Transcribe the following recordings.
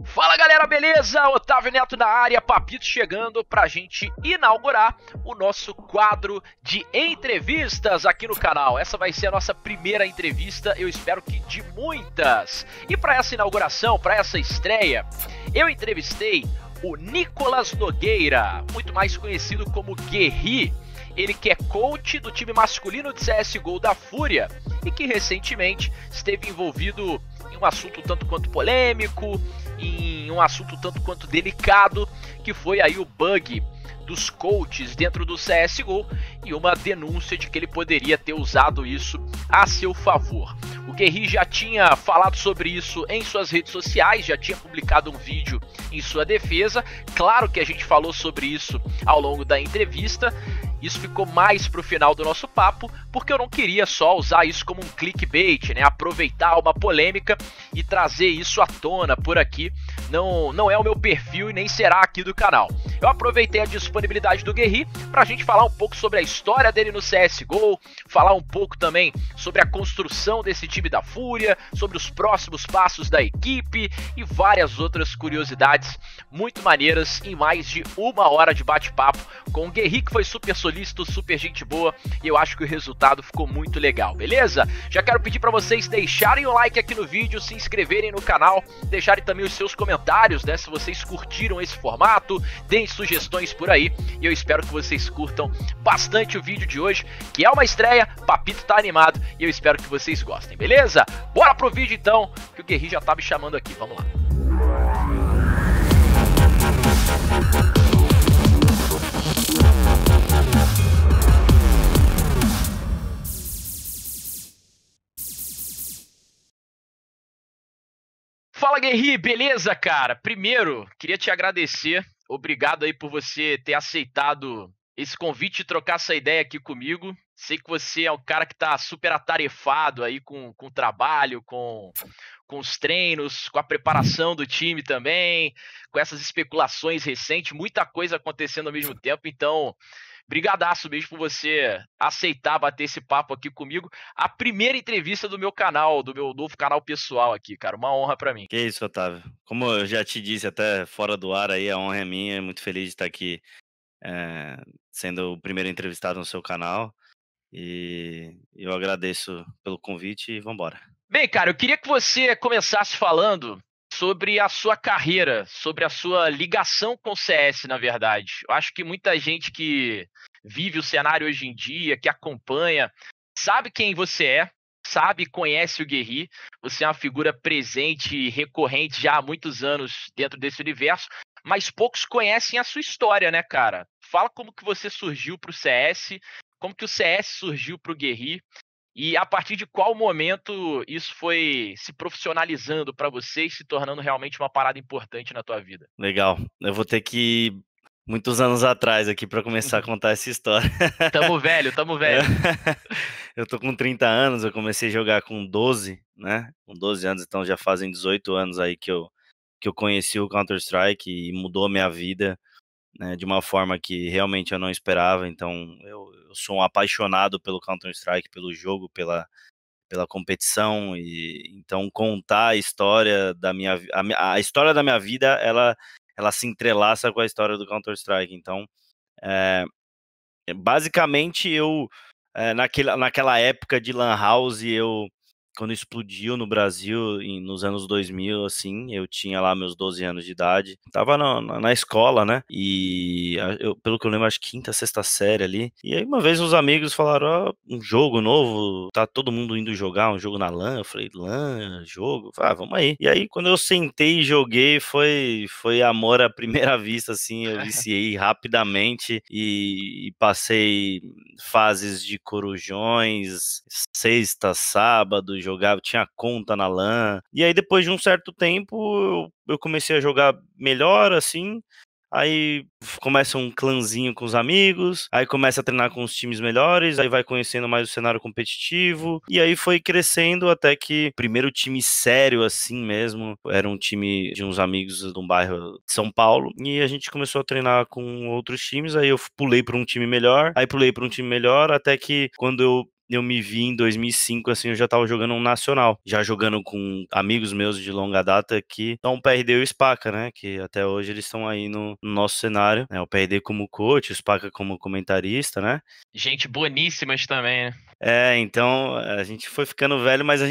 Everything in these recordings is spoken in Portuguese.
Fala galera, beleza? Otávio Neto na área, Papito chegando pra gente inaugurar o nosso quadro de entrevistas aqui no canal. Essa vai ser a nossa primeira entrevista, eu espero que de muitas. E pra essa inauguração, pra essa estreia, eu entrevistei o Nicolas Nogueira, muito mais conhecido como Guerri. Ele que é coach do time masculino de CSGO da Fúria e que recentemente esteve envolvido em um assunto tanto quanto polêmico, em um assunto tanto quanto delicado, que foi aí o bug dos coaches dentro do CSGO e uma denúncia de que ele poderia ter usado isso a seu favor. O Guerri já tinha falado sobre isso em suas redes sociais, já tinha publicado um vídeo em sua defesa. Claro que a gente falou sobre isso ao longo da entrevista. Isso ficou mais pro final do nosso papo, porque eu não queria só usar isso como um clickbait, né? Aproveitar uma polêmica e trazer isso à tona por aqui. Não é o meu perfil e nem será aqui do canal. Eu aproveitei a disponibilidade do Guerri pra gente falar um pouco sobre a história dele no CSGO, falar um pouco também sobre a construção desse time da Fúria, sobre os próximos passos da equipe e várias outras curiosidades muito maneiras em mais de uma hora de bate-papo com o Guerri, que foi super solícito, super gente boa, e eu acho que o resultado ficou muito legal, beleza? Já quero pedir pra vocês deixarem o like aqui no vídeo, se inscreverem no canal, deixarem também os seus comentários, né, se vocês curtiram esse formato, deem sugestões por aí, e eu espero que vocês curtam bastante o vídeo de hoje, que é uma estreia, Papito tá animado, e eu espero que vocês gostem, beleza? Bora pro vídeo então, que o Guerri já tá me chamando aqui, vamos lá. Fala Guerri, beleza cara? Primeiro, queria te agradecer, obrigado aí por você ter aceitado esse convite e trocar essa ideia aqui comigo. Sei que você é um cara que tá super atarefado aí com o trabalho, com os treinos, com a preparação do time também, com essas especulações recentes, muita coisa acontecendo ao mesmo tempo, então brigadaço mesmo por você aceitar bater esse papo aqui comigo. A primeira entrevista do meu canal, do meu novo canal pessoal aqui, cara. Uma honra pra mim. Que isso, Otávio. Como eu já te disse até fora do ar aí, a honra é minha, muito feliz de estar aqui sendo o primeiro entrevistado no seu canal. E eu agradeço pelo convite e vambora. Bem, cara, eu queria que você começasse falando sobre a sua carreira, sobre a sua ligação com o CS, na verdade. Eu acho que muita gente que vive o cenário hoje em dia, que acompanha, sabe quem você é, sabe e conhece o Guerri. Você é uma figura presente e recorrente já há muitos anos dentro desse universo, mas poucos conhecem a sua história, né, cara? Fala como que você surgiu pro CS, como que o CS surgiu pro Guerri, e a partir de qual momento isso foi se profissionalizando pra você e se tornando realmente uma parada importante na tua vida? Legal. Eu vou ter que ir muitos anos atrás aqui para começar a contar essa história. Tamo velho, tamo velho. Eu tô com 30 anos, eu comecei a jogar com 12, né? Com 12 anos, então já fazem 18 anos aí que eu conheci o Counter-Strike e mudou a minha vida, né, de uma forma que realmente eu não esperava. Então eu sou um apaixonado pelo Counter-Strike, pelo jogo, pela competição. E então contar a história da a história da minha vida, ela se entrelaça com a história do Counter-Strike. Então basicamente naquela época de Lan House, quando explodiu no Brasil, nos anos 2000, assim, eu tinha lá meus 12 anos de idade, tava na escola, né, e pelo que eu lembro, acho que quinta, sexta série ali, e aí uma vez os amigos falaram, um jogo novo, tá todo mundo indo jogar um jogo na LAN, eu falei, LAN, jogo? Vamos aí. E aí, quando eu sentei e joguei, foi amor à primeira vista, assim, eu viciei rapidamente e passei fases de corujões, sexta, sábado, jogava, tinha conta na LAN. E aí depois de um certo tempo eu comecei a jogar melhor, assim. Aí começa um clãzinho com os amigos, aí começa a treinar com os times melhores, aí vai conhecendo mais o cenário competitivo, e aí foi crescendo até que o primeiro time sério assim mesmo, era um time de uns amigos de um bairro de São Paulo, e a gente começou a treinar com outros times, aí eu pulei para um time melhor, aí pulei para um time melhor, até que quando eu eu me vi em 2005, assim, eu já tava jogando um nacional, já jogando com amigos meus de longa data que são o PRD e o Spaca, né, que até hoje eles estão aí no nosso cenário, né, o PRD como coach, o Spaca como comentarista, né. Gente boníssimas também, né? Então a gente foi ficando velho, mas a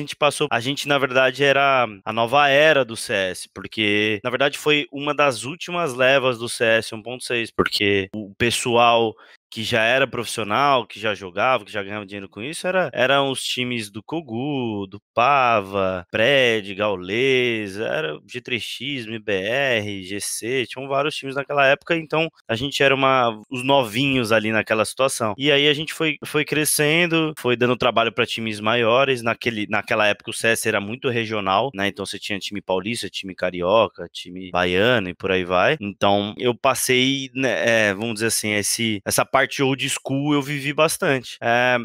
gente na verdade era a nova era do CS, porque na verdade foi uma das últimas levas do CS 1.6, porque o pessoal que já era profissional, que já jogava, que já ganhava dinheiro com isso, eram os times do Kogu, do Pava, Pred, Gaules, era G3X, MBR, GC, tinham vários times naquela época, então a gente era os novinhos ali naquela situação. E aí a gente foi crescendo, foi dando trabalho para times maiores. Naquela época o CS era muito regional, né? Então você tinha time paulista, time carioca, time baiano e por aí vai. Então eu passei, né, vamos dizer assim, essa parte old school eu vivi bastante.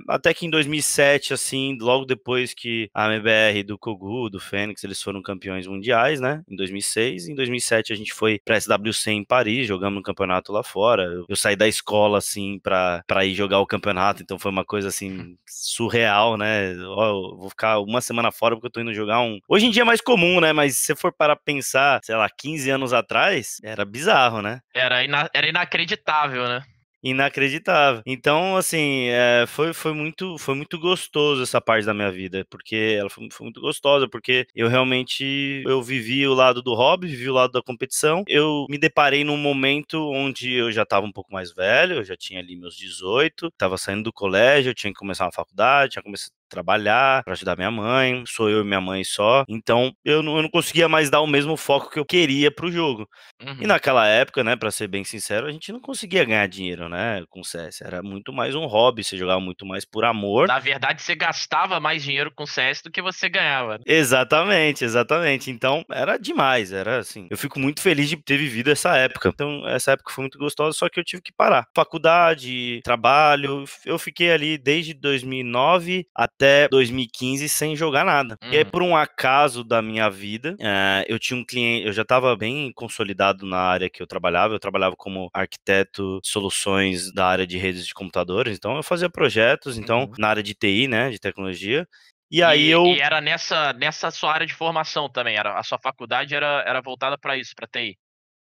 Até que em 2007, assim, logo depois que a MBR do Kogu, do Fênix, eles foram campeões mundiais, né? Em 2006. Em 2007 a gente foi pra SWC em Paris, jogamos um campeonato lá fora. Eu saí da escola, assim, pra ir jogar o campeonato, então foi uma coisa, assim, surreal, né? Ó, eu vou ficar uma semana fora porque eu tô indo jogar um... Hoje em dia é mais comum, né? Mas se você for para pensar, sei lá, 15 anos atrás, era bizarro, né? Era inacreditável, né? Inacreditável. Então, assim, foi muito gostoso essa parte da minha vida, porque ela foi muito gostosa, porque eu realmente eu vivi o lado do hobby, vivi o lado da competição. Eu me deparei num momento onde eu já estava um pouco mais velho, eu já tinha ali meus 18, estava saindo do colégio, eu tinha que começar uma faculdade, tinha que começar a trabalhar para ajudar minha mãe, sou eu e minha mãe só. Então, eu não conseguia mais dar o mesmo foco que eu queria pro jogo. E Uhum. naquela época, né, pra ser bem sincero, a gente não conseguia ganhar dinheiro, né, com CS. Era muito mais um hobby, você jogava muito mais por amor. Na verdade, você gastava mais dinheiro com CS do que você ganhava, né? Exatamente, exatamente. Então, era demais, era assim. Eu fico muito feliz de ter vivido essa época. Então, essa época foi muito gostosa, só que eu tive que parar. Faculdade, trabalho, eu fiquei ali desde 2009 até 2015 sem jogar nada. E aí, Uhum. por um acaso da minha vida, eu tinha um cliente, eu já estava bem consolidado na área que eu trabalhava como arquiteto de soluções da área de redes de computadores, então eu fazia projetos, então, Uhum. na área de TI, né, de tecnologia, e aí E eu era nessa sua área de formação também. A sua faculdade era voltada para isso, para TI.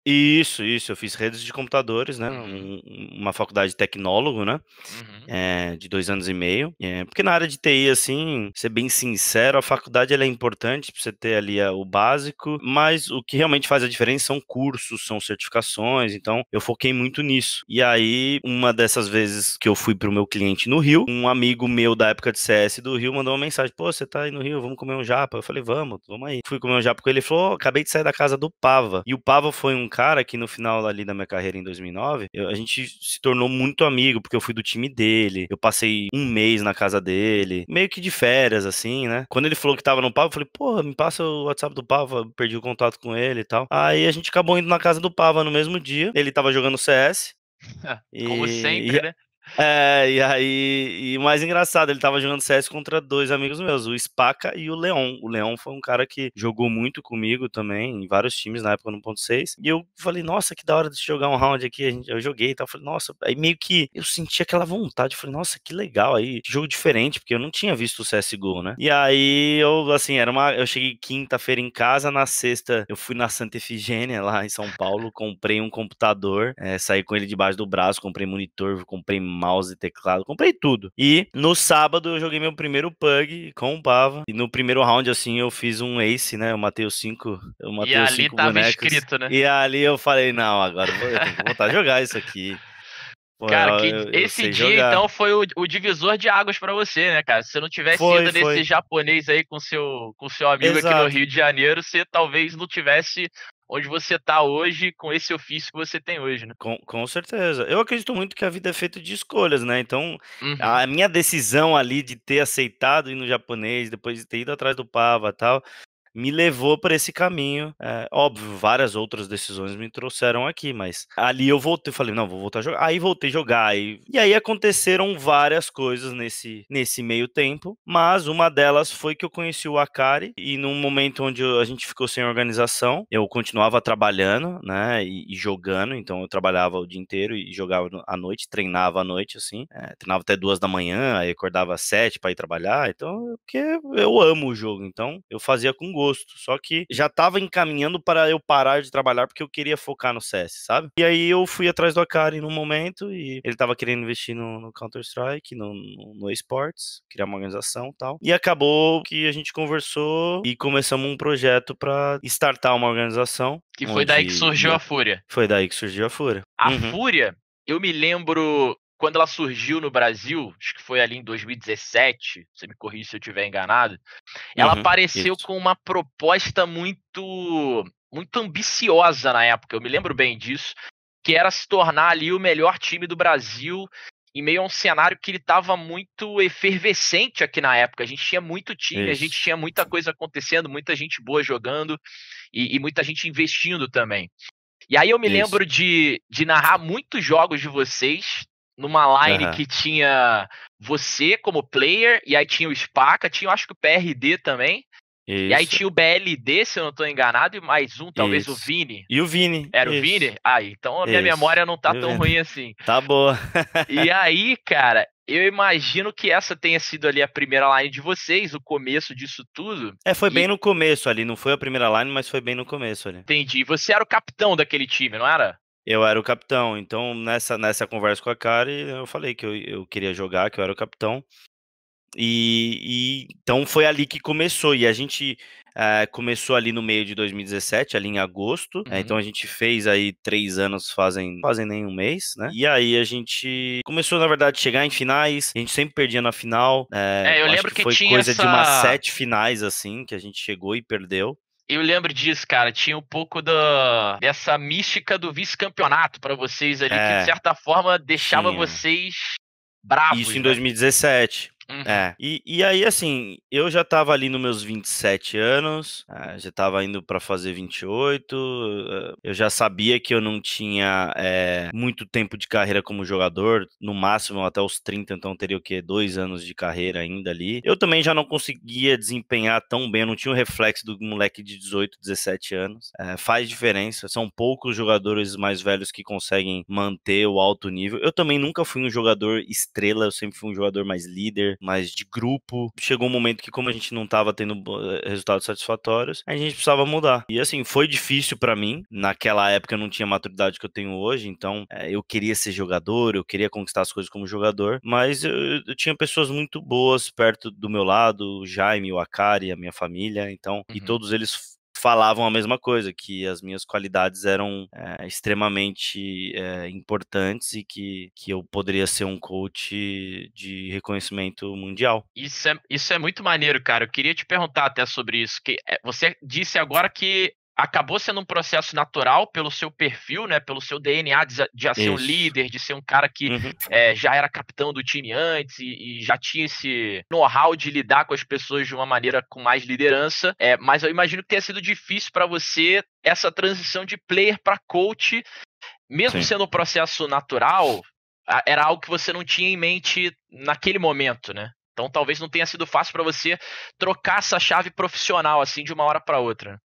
Isso, eu fiz redes de computadores, né, Uhum. uma faculdade de tecnólogo, né, Uhum. de 2 anos e meio, porque na área de TI, assim, ser bem sincero, a faculdade ela é importante pra você ter ali o básico, mas o que realmente faz a diferença são cursos, são certificações, então eu foquei muito nisso. E aí, uma dessas vezes que eu fui pro meu cliente no Rio, um amigo meu da época de CS do Rio mandou uma mensagem, pô, você tá aí no Rio, vamos comer um japa? Eu falei, vamos aí. Fui comer um japa com ele, ele falou, acabei de sair da casa do Pava. E o Pava foi um cara que no final ali da minha carreira em 2009, a gente se tornou muito amigo, porque eu fui do time dele, eu passei um mês na casa dele, meio que de férias, assim, né? Quando ele falou que tava no Pava, eu falei, porra, me passa o WhatsApp do Pava, perdi o contato com ele e tal. Aí a gente acabou indo na casa do Pava no mesmo dia, ele tava jogando CS, Como e, sempre, né? e aí, e o mais engraçado, ele tava jogando CS contra dois amigos meus, o Spaca e o Leon. O Leon foi um cara que jogou muito comigo também, em vários times na época no 1.6. E eu falei, nossa, que da hora de jogar um round aqui. Eu joguei e tal. Eu falei, nossa, aí meio que eu senti aquela vontade. Eu falei, nossa, que legal aí, que jogo diferente, porque eu não tinha visto o CSGO, né? E aí eu, assim, eu cheguei quinta-feira em casa, na sexta eu fui na Santa Efigênia, lá em São Paulo, comprei um computador, saí com ele debaixo do braço, comprei monitor, comprei mouse e teclado, comprei tudo. E no sábado eu joguei meu primeiro pug com o Pava. E no primeiro round, assim, eu fiz um ace, né? Eu E matei os ali 5 tava bonecos. escrito, né? E ali eu falei, não, agora eu tenho que voltar a jogar isso aqui. Pô, Cara, eu esse sei dia então jogar. foi o divisor de águas pra você, né, cara? Se você não tivesse Foi, ido nesse foi. japonês aí com seu amigo aqui no Exato. Rio de Janeiro, você talvez não tivesse onde você tá hoje com esse ofício que você tem hoje, né? Com certeza. Eu acredito muito que a vida é feita de escolhas, né? Então, Uhum. a minha decisão ali de ter aceitado ir no japonês, depois de ter ido atrás do Pava e tal, me levou para esse caminho. Óbvio, várias outras decisões me trouxeram aqui, mas ali eu voltei, falei, não, vou voltar a jogar. Aí voltei a jogar. E aí aconteceram várias coisas nesse meio tempo, mas uma delas foi que eu conheci o Akari, e num momento onde a gente ficou sem organização, eu continuava trabalhando, né, e jogando, então eu trabalhava o dia inteiro e jogava à noite, treinava à noite, assim, treinava até 2 da manhã, aí acordava às 7 para ir trabalhar, então, porque eu amo o jogo, então eu fazia com gosto, só que já tava encaminhando para eu parar de trabalhar porque eu queria focar no CS, sabe? E aí eu fui atrás do Akari num momento e ele tava querendo investir no Counter-Strike, no esports, criar uma organização e tal, e acabou que a gente conversou e começamos um projeto para startar uma organização, Que foi daí que onde surgiu a Fúria. foi daí que surgiu a Fúria. A Uhum, Fúria, eu me lembro quando ela surgiu no Brasil, acho que foi ali em 2017, você me corrige se eu estiver enganado, ela apareceu isso. com uma proposta muito ambiciosa na época, eu me lembro bem disso, que era se tornar ali o melhor time do Brasil em meio a um cenário que ele estava muito efervescente aqui na época. A gente tinha muito time, a gente Isso. tinha muita coisa acontecendo, muita gente boa jogando e muita gente investindo também. E aí eu me Isso. lembro de narrar muitos jogos de vocês numa line Aham. que tinha você como player, e aí tinha o Spaca, tinha eu acho que o PRD também, e aí Isso. tinha o BLD, se eu não tô enganado, e mais um, talvez o Isso. Vini. E o Vini. Era o Isso. Vini? Ah, então a minha Isso. memória não tá E o tão Vini. ruim assim. Tá boa. E aí, cara, eu imagino que essa tenha sido ali a primeira line de vocês, o começo disso tudo. Foi bem E no começo ali, não foi a primeira line, mas foi bem no começo ali. entendi, você era o capitão daquele time, não era? Eu era o capitão, então nessa conversa com a Kari, eu falei que eu queria jogar, que eu era o capitão. E então foi ali que começou, e a gente começou ali no meio de 2017, ali em agosto, Uhum. então a gente fez aí 3 anos, fazem nem um mês, né? E aí a gente começou, na verdade, a chegar em finais, a gente sempre perdia na final, Eu acho lembro que que foi tinha coisa de umas essa. 7 finais, assim, que a gente chegou e perdeu. Eu lembro disso, cara. Tinha um pouco dessa mística do vice-campeonato pra vocês ali, que de É, certa forma deixava tinha. vocês Isso bravos, em né? 2017. Uhum. E aí, assim, eu já tava ali nos meus 27 anos, já tava indo pra fazer 28, eu já sabia que eu não tinha muito tempo de carreira como jogador, no máximo até os 30, então teria o quê? 2 anos de carreira ainda ali. Eu também já não conseguia desempenhar tão bem, eu não tinha o reflexo do moleque de 18, 17 anos. Faz diferença, são poucos jogadores mais velhos que conseguem manter o alto nível. Eu também nunca fui um jogador estrela, eu sempre fui um jogador mais líder, mais de grupo. Chegou um momento que, como a gente não tava tendo resultados satisfatórios, a gente precisava mudar. E assim, foi difícil pra mim. Naquela época eu não tinha a maturidade que eu tenho hoje, então eu queria ser jogador, eu queria conquistar as coisas como jogador, mas eu tinha pessoas muito boas perto do meu lado, o Jaime, o Akari, a minha família, então, e Uhum. todos eles falavam a mesma coisa, que as minhas qualidades eram extremamente importantes e que eu poderia ser um coach de reconhecimento mundial. Isso é muito maneiro, cara. Eu queria te perguntar até sobre isso. Que você disse agora que acabou sendo um processo natural pelo seu perfil, né? Pelo seu DNA de já ser um Isso. líder, de ser um cara que Uhum. já era capitão do time antes e já tinha esse know-how de lidar com as pessoas de uma maneira com mais liderança. Mas eu imagino que tenha sido difícil para você essa transição de player para coach, mesmo Sim. sendo um processo natural, era algo que você não tinha em mente naquele momento, né? Então talvez não tenha sido fácil para você trocar essa chave profissional assim de uma hora para outra.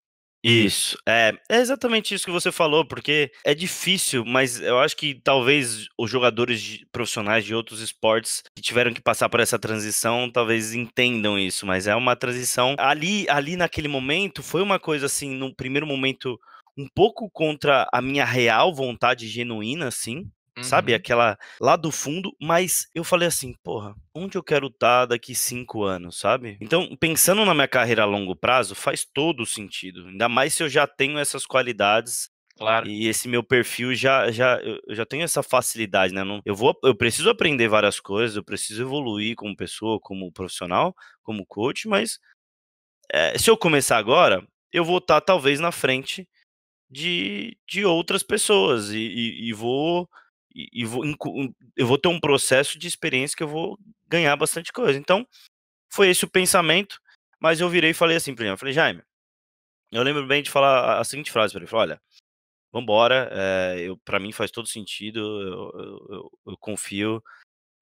Isso, é exatamente isso que você falou, porque é difícil, mas eu acho que talvez os jogadores profissionais de outros esportes que tiveram que passar por essa transição, talvez entendam isso, mas é uma transição ali naquele momento, foi uma coisa assim, num primeiro momento, um pouco contra a minha real vontade genuína, assim, sabe, Uhum, aquela lá do fundo, mas eu falei assim, porra, onde eu quero estar daqui 5 anos, sabe? Então, pensando na minha carreira a longo prazo, faz todo sentido. Ainda mais se eu já tenho essas qualidades claro. e esse meu perfil eu já tenho essa facilidade, né? Eu preciso aprender várias coisas, eu preciso evoluir como pessoa, como profissional, como coach, mas se eu começar agora, eu vou estar talvez na frente de outras pessoas eu vou ter um processo de experiência que eu vou ganhar bastante coisa. Então, foi esse o pensamento, mas eu virei e falei assim pra ele, eu falei, Jaime, Eu lembro bem de falar a seguinte frase pra ele, falei: "Olha, vambora, pra mim faz todo sentido, eu confio,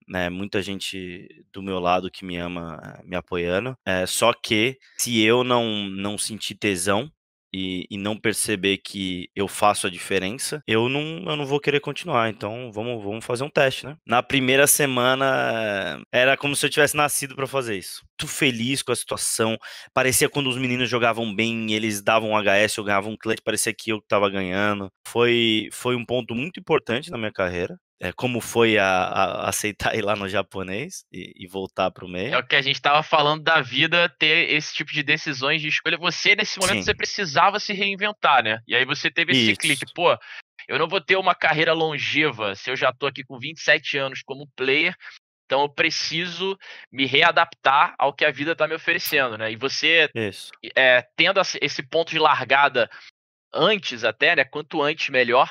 né, muita gente do meu lado que me ama, me apoiando, só que se eu não sentir tesão e não perceber que eu faço a diferença, eu não vou querer continuar, então vamos fazer um teste, né". Na primeira semana, era como se eu tivesse nascido pra fazer isso. Muito feliz com a situação, parecia quando os meninos jogavam bem, eles davam um HS, eu ganhava um clutch, parecia que eu que estava ganhando. Foi um ponto muito importante na minha carreira. Como foi aceitar ir lá no japonês e voltar para o É meio. o que a gente estava falando da vida, ter esse tipo de decisões de escolha. Você, nesse momento, Sim, você precisava se reinventar, né? E aí você teve esse clique. isso, Pô, eu não vou ter uma carreira longeva se eu já tô aqui com 27 anos como player, então eu preciso me readaptar ao que a vida tá me oferecendo, né? E você, isso. tendo esse ponto de largada antes até, né? Quanto antes, melhor.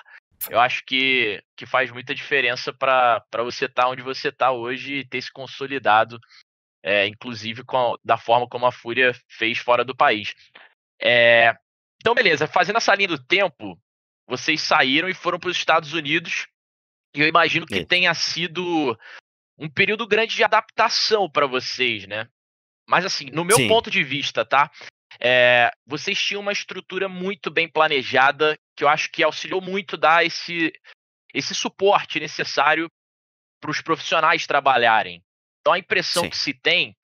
Eu acho que faz muita diferença para você estar onde você está hoje e ter se consolidado, inclusive da forma como a Fúria fez fora do país. É, então, beleza, fazendo essa linha do tempo, vocês saíram e foram para os Estados Unidos, e eu imagino que Isso. tenha sido um período grande de adaptação para vocês, né? Mas assim, no meu Sim, ponto de vista, tá? Vocês tinham uma estrutura muito bem planejada, que eu acho que auxiliou muito dar esse suporte necessário para os profissionais trabalharem. Então a impressão sim. que se tem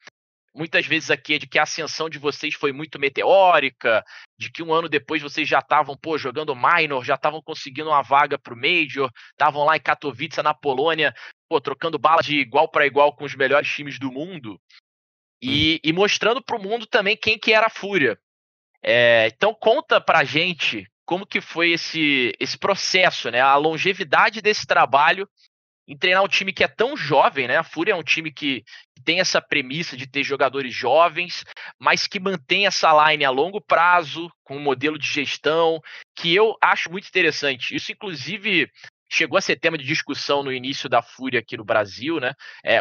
muitas vezes aqui é de que a ascensão de vocês foi muito meteórica, de que um ano depois vocês já estavam, pô, jogando minor, já estavam conseguindo uma vaga pro Major, estavam lá em Katowice, na Polônia, pô, trocando bala de igual para igual com os melhores times do mundo Uhum. e mostrando pro mundo também quem que era a Fúria. Então conta pra gente como que foi esse processo, né? A longevidade desse trabalho em treinar um time que é tão jovem, né? A Fúria é um time que tem essa premissa de ter jogadores jovens, mas que mantém essa line a longo prazo, com um modelo de gestão, que eu acho muito interessante. Isso, inclusive, chegou a ser tema de discussão no início da Fúria aqui no Brasil, né?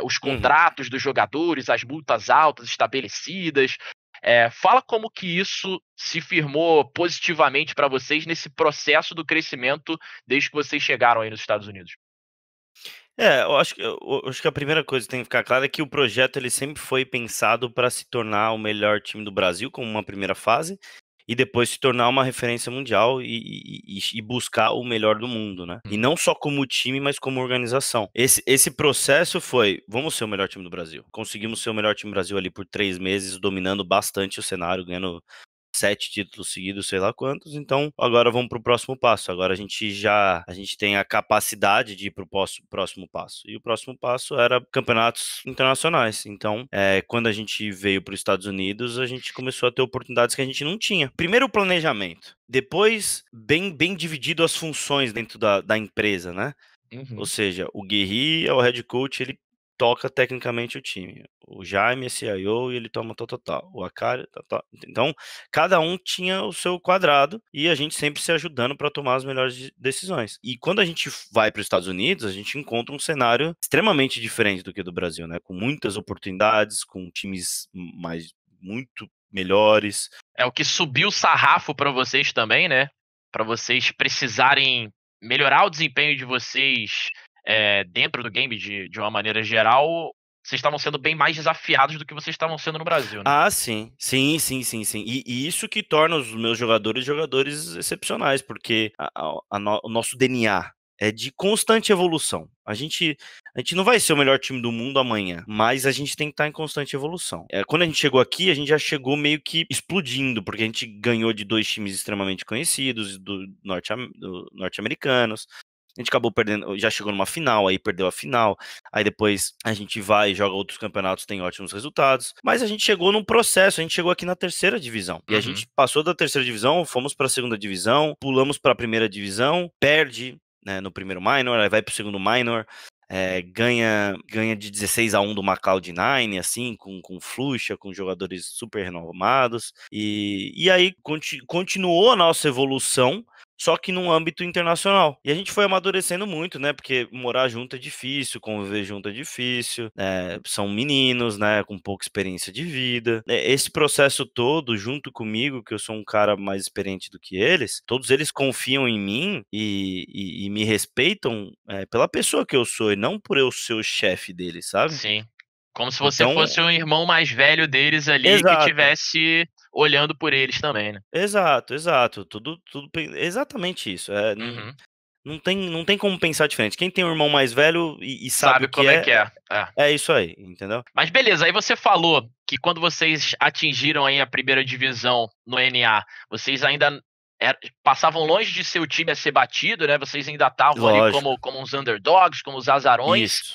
Os Uhum. contratos dos jogadores, as multas altas estabelecidas. Fala como que isso se firmou positivamente para vocês nesse processo do crescimento desde que vocês chegaram aí nos Estados Unidos. Eu acho que a primeira coisa que tem que ficar clara é que o projeto ele sempre foi pensado para se tornar o melhor time do Brasil como uma primeira fase, e depois se tornar uma referência mundial e buscar o melhor do mundo, né. E não só como time, mas como organização. Esse processo foi: "Vamos ser o melhor time do Brasil". Conseguimos ser o melhor time do Brasil ali por 3 meses, dominando bastante o cenário, ganhando 7 títulos seguidos, sei lá quantos, então agora vamos para o próximo passo. Agora a gente tem a capacidade de ir para o próximo passo. E o próximo passo era campeonatos internacionais. Então, quando a gente veio para os Estados Unidos, a gente começou a ter oportunidades que a gente não tinha. Primeiro o planejamento, depois bem dividido as funções dentro da empresa, né. Ou Uhum. seja, o Guerri é o head coach, ele toca tecnicamente o time. O Jaime é CIO e ele toma tal. O Akari, tal. Então, cada um tinha o seu quadrado e a gente sempre se ajudando para tomar as melhores decisões. E quando a gente vai para os Estados Unidos, a gente encontra um cenário extremamente diferente do que do Brasil, né? Com muitas oportunidades, com times mais muito melhores. É o que subiu o sarrafo para vocês também, né? Para vocês precisarem melhorar o desempenho de vocês, dentro do game de uma maneira geral, vocês estavam sendo bem mais desafiados do que vocês estavam sendo no Brasil, né? Ah, sim. Sim, sim, sim, sim. E isso que torna os meus jogadores, jogadores excepcionais, porque o nosso DNA é de constante evolução. A gente não vai ser o melhor time do mundo amanhã, mas a gente tem que estar em constante evolução. Quando a gente chegou aqui, a gente já chegou meio que explodindo, porque a gente ganhou de 2 times extremamente conhecidos, norte-americanos. A gente acabou perdendo, já chegou numa final, aí perdeu a final, aí depois a gente vai e joga outros campeonatos, tem ótimos resultados, mas a gente chegou num processo, a gente chegou aqui na terceira divisão, e a Uhum. gente passou da terceira divisão, fomos para a segunda divisão, pulamos para a primeira divisão, perde, né, no primeiro minor, aí vai para o segundo minor, ganha de 16-1 do McLeod 9, assim, com Fluxa, com jogadores super renomados, e aí continuou a nossa evolução, só que num âmbito internacional. E a gente foi amadurecendo muito, né? Porque morar junto é difícil, conviver junto é difícil, são meninos, né? Com pouca experiência de vida. Esse processo todo, junto comigo, que eu sou um cara mais experiente do que eles, todos eles confiam em mim e me respeitam pela pessoa que eu sou e não por eu ser o chefe deles, sabe? Sim. Como se você Então, fosse um irmão mais velho deles ali que exato. tivesse olhando por eles também, né? Exato, exato. Exatamente isso. Uhum. Não tem como pensar diferente. Quem tem um irmão mais velho e sabe Sabe o que como é que é. é isso aí, entendeu? Mas beleza, aí você falou que quando vocês atingiram aí a primeira divisão no NA, vocês ainda passavam longe de ser o time a ser batido, né? Vocês ainda estavam ali Lógico. como uns underdogs, como os azarões. Isso.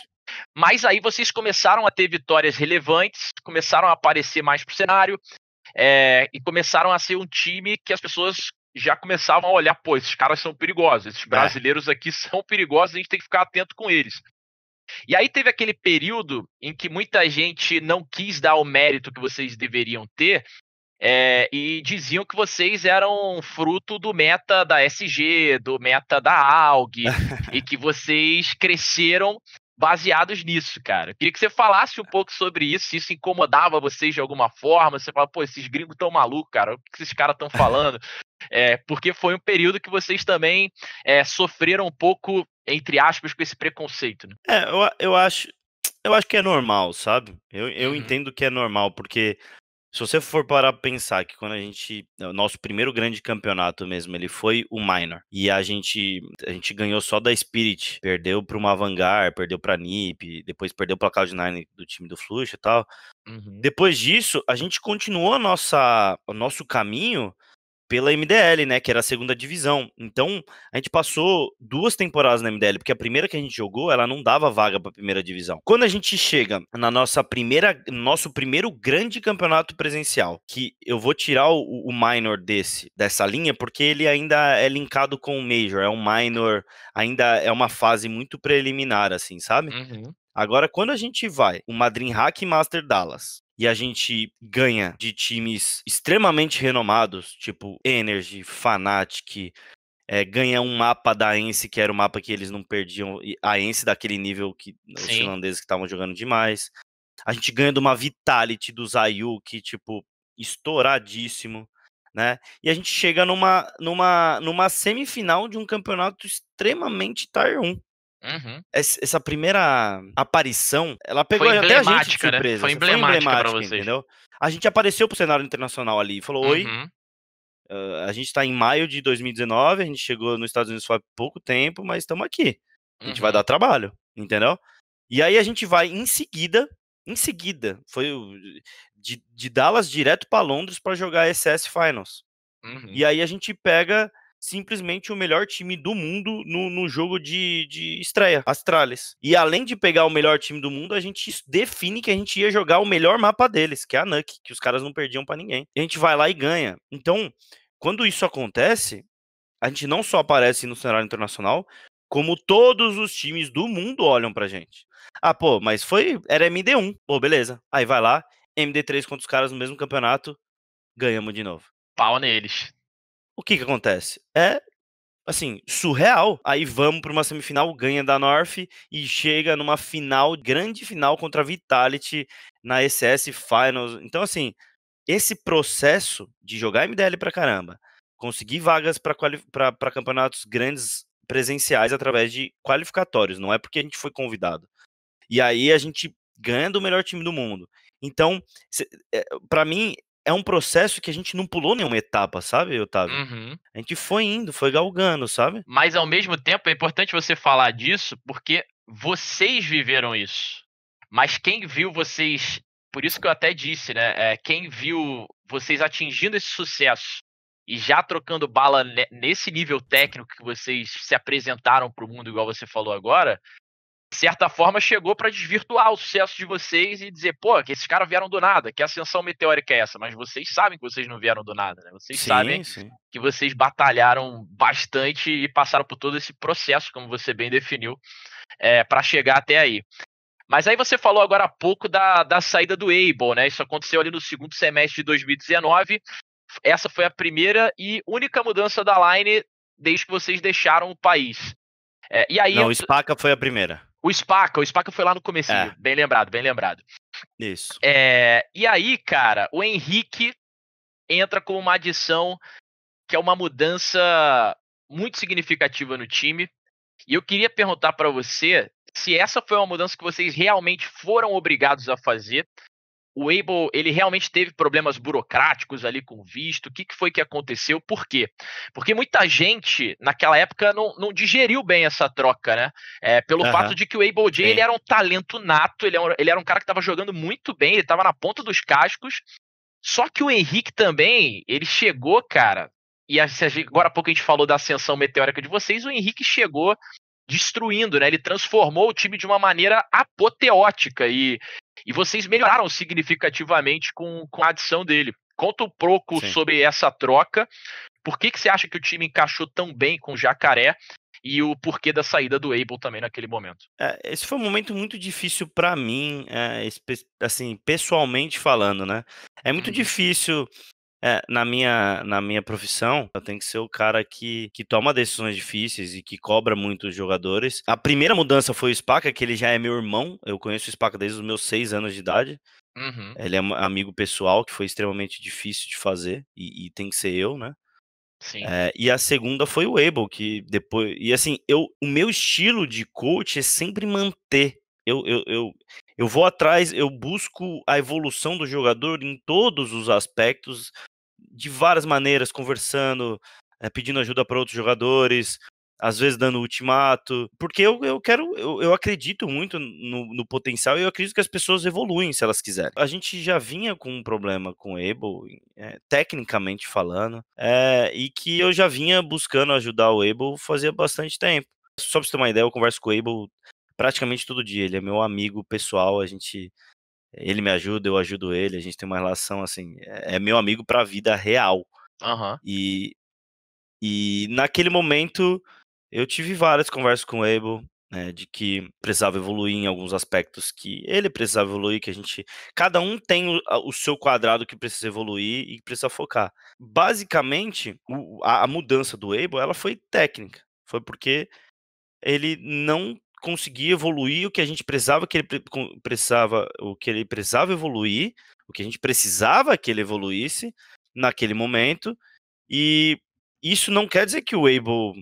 Mas aí vocês começaram a ter vitórias relevantes, começaram a aparecer mais pro cenário, e começaram a ser um time que as pessoas já começavam a olhar, pô, esses caras são perigosos, esses É. brasileiros aqui são perigosos, a gente tem que ficar atento com eles. E aí teve aquele período em que muita gente não quis dar o mérito que vocês deveriam ter, e diziam que vocês eram fruto do meta da SG, do meta da AUG, e que vocês cresceram baseados nisso, cara. Eu queria que você falasse um pouco sobre isso, se isso incomodava vocês de alguma forma. Você fala, pô, esses gringos tão malucos, cara, o que esses caras estão falando? Porque foi um período que vocês também sofreram um pouco, entre aspas, com esse preconceito, né? Eu acho que é normal, sabe? Eu Uhum, entendo que é normal, porque se você for parar pra pensar que quando o nosso primeiro grande campeonato mesmo, ele foi o Minor, e a gente ganhou só da Spirit, perdeu pra uma Vanguard, perdeu pra NiP, depois perdeu pra Cloud9 do time do Fluxa e tal. uhum, Depois disso, a gente continuou o nosso caminho pela MDL, né, que era a segunda divisão. Então, a gente passou 2 temporadas na MDL, porque a primeira que a gente jogou, ela não dava vaga para a primeira divisão. Quando a gente chega na nosso primeiro grande campeonato presencial, que eu vou tirar o minor dessa linha, porque ele ainda é linkado com o major, é um minor, ainda é uma fase muito preliminar, assim, sabe? uhum. Agora, quando a gente vai, uma DreamHack Master Dallas, e a gente ganha de times extremamente renomados, tipo Energy, Fnatic, ganha um mapa da Ence, que era o mapa que eles não perdiam, e a Ence daquele nível que os Sim. finlandeses que estavam jogando demais. A gente ganha de uma Vitality do Zayu, que, tipo, estouradíssimo, né? E a gente chega numa semifinal de um campeonato extremamente Tier 1. Uhum. Essa primeira aparição, ela pegou Foi até a gente de emblemática, né? surpresa. Foi Foi emblemática pra emblemática, vocês. entendeu? A gente apareceu pro cenário internacional ali e falou: Oi, Uhum, a gente tá em maio de 2019, a gente chegou nos Estados Unidos faz pouco tempo, mas estamos aqui. A gente vai uhum, dar trabalho, entendeu? E aí a gente vai em seguida, de Dallas direto para Londres para jogar a SS Finals. uhum, E aí a gente pega simplesmente o melhor time do mundo no jogo de estreia, Astralis. E além de pegar o melhor time do mundo, a gente define que a gente ia jogar o melhor mapa deles, que é a Nuke, que os caras não perdiam pra ninguém. E a gente vai lá e ganha. Então, quando isso acontece, a gente não só aparece no cenário internacional, como todos os times do mundo olham pra gente. Ah, pô, mas era MD1. Pô, beleza. Aí vai lá, MD3 contra os caras no mesmo campeonato, ganhamos de novo. pau neles. O que que acontece? Assim, surreal. Aí vamos para uma semifinal, ganha da North e chega numa final, grande final contra a Vitality na SS Finals. Então, assim, esse processo de jogar MDL pra caramba, conseguir vagas para campeonatos grandes presenciais através de qualificatórios, não é porque a gente foi convidado. E aí a gente ganha do melhor time do mundo. Então, para mim, é um processo que a gente não pulou nenhuma etapa, sabe, Otávio? Uhum. A gente foi indo, foi galgando, sabe? Mas ao mesmo tempo é importante você falar disso porque vocês viveram isso. Mas quem viu vocês, por isso que eu até disse, né? Quem viu vocês atingindo esse sucesso e já trocando bala nesse nível técnico que vocês se apresentaram para o mundo, igual você falou agora, de certa forma chegou para desvirtuar o sucesso de vocês e dizer, pô, que esses caras vieram do nada, que ascensão meteórica é essa? Mas vocês sabem que vocês não vieram do nada, né? Vocês sabem Sim, sim. que vocês batalharam bastante e passaram por todo esse processo, como você bem definiu, para chegar até aí. Mas aí você falou agora há pouco da saída do Able, né? Isso aconteceu ali no segundo semestre de 2019. Essa foi a primeira e única mudança da line desde que vocês deixaram o país. E aí Não, o Spaca foi a primeira. o Spaca foi lá no comecinho, É, bem lembrado, bem lembrado. isso. E aí, cara, o Henrique entra como uma adição que é uma mudança muito significativa no time. E eu queria perguntar para você se essa foi uma mudança que vocês realmente foram obrigados a fazer. O Abel, ele realmente teve problemas burocráticos ali com visto? O que foi que aconteceu? Por quê? Porque muita gente, naquela época, não digeriu bem essa troca, né? Pelo fato Aham, de que o Abel J, ele sim. era um talento nato, ele era um cara que estava jogando muito bem, ele estava na ponta dos cascos, só que o Henrique também, ele chegou, cara, e agora há pouco a gente falou da ascensão meteórica de vocês, o Henrique chegou destruindo, né? Ele transformou o time de uma maneira apoteótica e vocês melhoraram significativamente com a adição dele. Conta um pouco Sim. sobre essa troca. Por que você acha que o time encaixou tão bem com o Jacaré e o porquê da saída do Abel também naquele momento? Esse foi um momento muito difícil pra mim, assim, pessoalmente falando, né? É muito Uhum. difícil, na minha profissão, eu tenho que ser o cara que toma decisões difíceis e que cobra muito os jogadores. A primeira mudança foi o Spaca, que ele já é meu irmão. Eu conheço o Spaca desde os meus 6 anos de idade. Uhum. Ele é um amigo pessoal, que foi extremamente difícil de fazer, e tem que ser eu, né? Sim. E a segunda foi o Abel, que depois. E assim, o meu estilo de coach é sempre manter. Eu vou atrás, eu busco a evolução do jogador em todos os aspectos, de várias maneiras, conversando, pedindo ajuda para outros jogadores, às vezes dando ultimato, porque eu acredito muito no potencial e eu acredito que as pessoas evoluem se elas quiserem. A gente já vinha com um problema com o Abel, tecnicamente falando, e que eu já vinha buscando ajudar o Abel fazia bastante tempo. Só pra você ter uma ideia, eu converso com o Abel praticamente todo dia. Ele é meu amigo pessoal, ele me ajuda, eu ajudo ele, a gente tem uma relação assim, é meu amigo pra vida real. Aham. E, e naquele momento eu tive várias conversas com o Abel, né, de que precisava evoluir em alguns aspectos que ele precisava evoluir, que cada um tem o seu quadrado que precisa evoluir e que precisa focar. Basicamente, a mudança do Abel, ela foi técnica, foi porque ele não conseguia evoluir o que a gente precisava que ele precisava, o que ele precisava evoluir, o que a gente precisava que ele evoluísse naquele momento, e isso não quer dizer que o Abel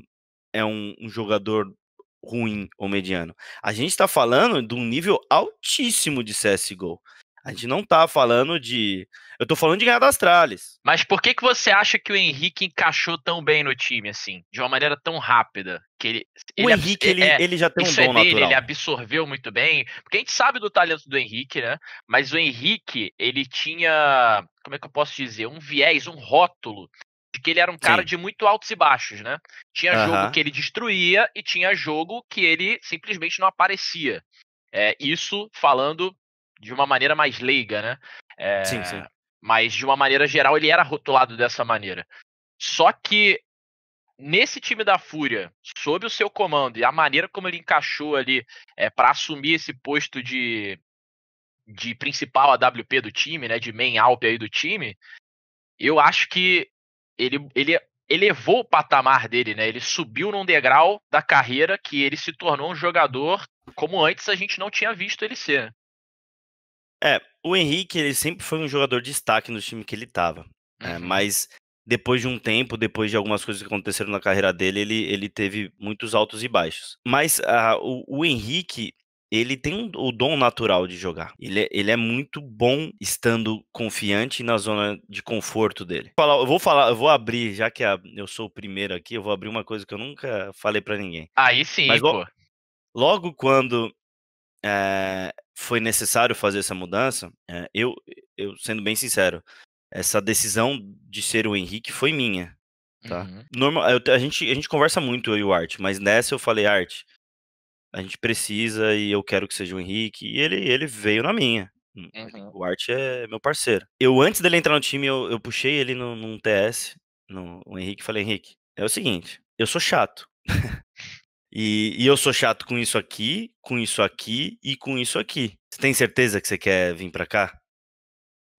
é um jogador ruim ou mediano. A gente está falando de um nível altíssimo de CSGO. A gente não tá falando de. Eu tô falando de ganhar das trales. Mas por que você acha que o Henrique encaixou tão bem no time, assim, de uma maneira tão rápida? Que O Henrique, ele já tem um isso é dom dele, ele natural. absorveu muito bem. Porque a gente sabe do talento do Henrique, né? Mas o Henrique, ele tinha, como é que eu posso dizer, um viés, um rótulo de que ele era um cara Sim. de muito altos e baixos, né? Tinha jogo Aham. que ele destruía e tinha jogo que ele simplesmente não aparecia. Isso falando de uma maneira mais leiga, né? Sim, sim. Mas de uma maneira geral ele era rotulado dessa maneira. Só que nesse time da Fúria, sob o seu comando e a maneira como ele encaixou ali para assumir esse posto de principal AWP do time, né, de main AWP aí do time, eu acho que ele elevou o patamar dele, né? Ele subiu num degrau da carreira que ele se tornou um jogador como antes a gente não tinha visto ele ser. O Henrique, ele sempre foi um jogador de destaque no time que ele estava, Uhum. mas depois de um tempo, depois de algumas coisas que aconteceram na carreira dele, ele teve muitos altos e baixos. Mas o Henrique, ele tem o dom natural de jogar. Ele é muito bom estando confiante na zona de conforto dele. Eu vou abrir, já que eu sou o primeiro aqui, eu vou abrir uma coisa que eu nunca falei pra ninguém. Aí Mas sim, pô. logo quando foi necessário fazer essa mudança, eu sendo bem sincero, essa decisão de ser o Henrique foi minha, tá? Uhum. A gente conversa muito, eu e o Art, mas nessa eu falei, Art, a gente precisa e eu quero que seja o Henrique, e ele veio na minha. Uhum. O Art é meu parceiro. Antes dele entrar no time, eu puxei ele num TS, o Henrique, e falei, Henrique, é o seguinte, eu sou chato. E eu sou chato com isso aqui e com isso aqui. Você tem certeza que você quer vir pra cá?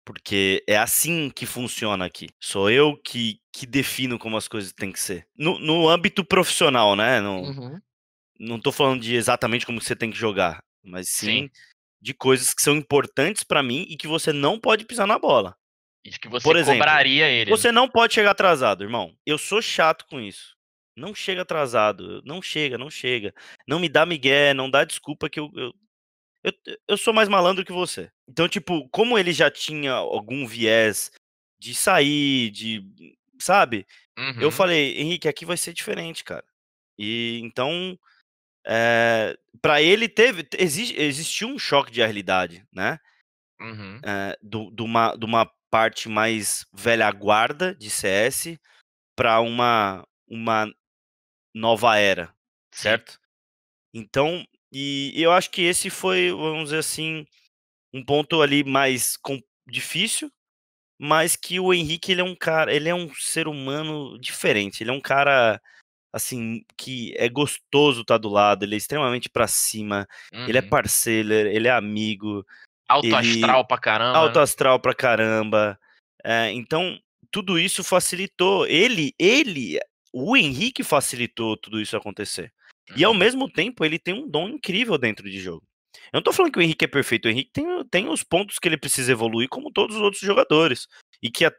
Porque é assim que funciona aqui. Sou eu que defino como as coisas têm que ser. No âmbito profissional, né? Uhum. Não tô falando de exatamente como você tem que jogar, mas Sim. sim de coisas que são importantes pra mim e que você não pode pisar na bola. E de que você Por exemplo, cobraria ele, né? você não pode chegar atrasado, irmão. Eu sou chato com isso. Não chega atrasado. Não chega, não chega. Não me dá migué, não dá desculpa que eu, eu sou mais malandro que você. Então, tipo, como ele já tinha algum viés de sair, sabe? Eu Uhum. falei, Henrique, aqui vai ser diferente, cara. E então, para ele existiu um choque de realidade, né? Uhum. De uma parte mais velha guarda de CS para uma nova era, Sim. certo? Então, e eu acho que esse foi, vamos dizer assim, um ponto ali mais difícil, mas que o Henrique ele é um cara, ele é um ser humano diferente, ele é um cara assim que é gostoso estar do lado, ele é extremamente pra cima, ele é Uhum. parceiro, ele é amigo, Alto ele astral pra caramba, alto né? astral pra caramba. Então tudo isso facilitou o Henrique facilitou tudo isso acontecer. E ao Uhum. mesmo tempo ele tem um dom incrível dentro de jogo. Eu não tô falando que o Henrique é perfeito, o Henrique tem os pontos que ele precisa evoluir, como todos os outros jogadores. E que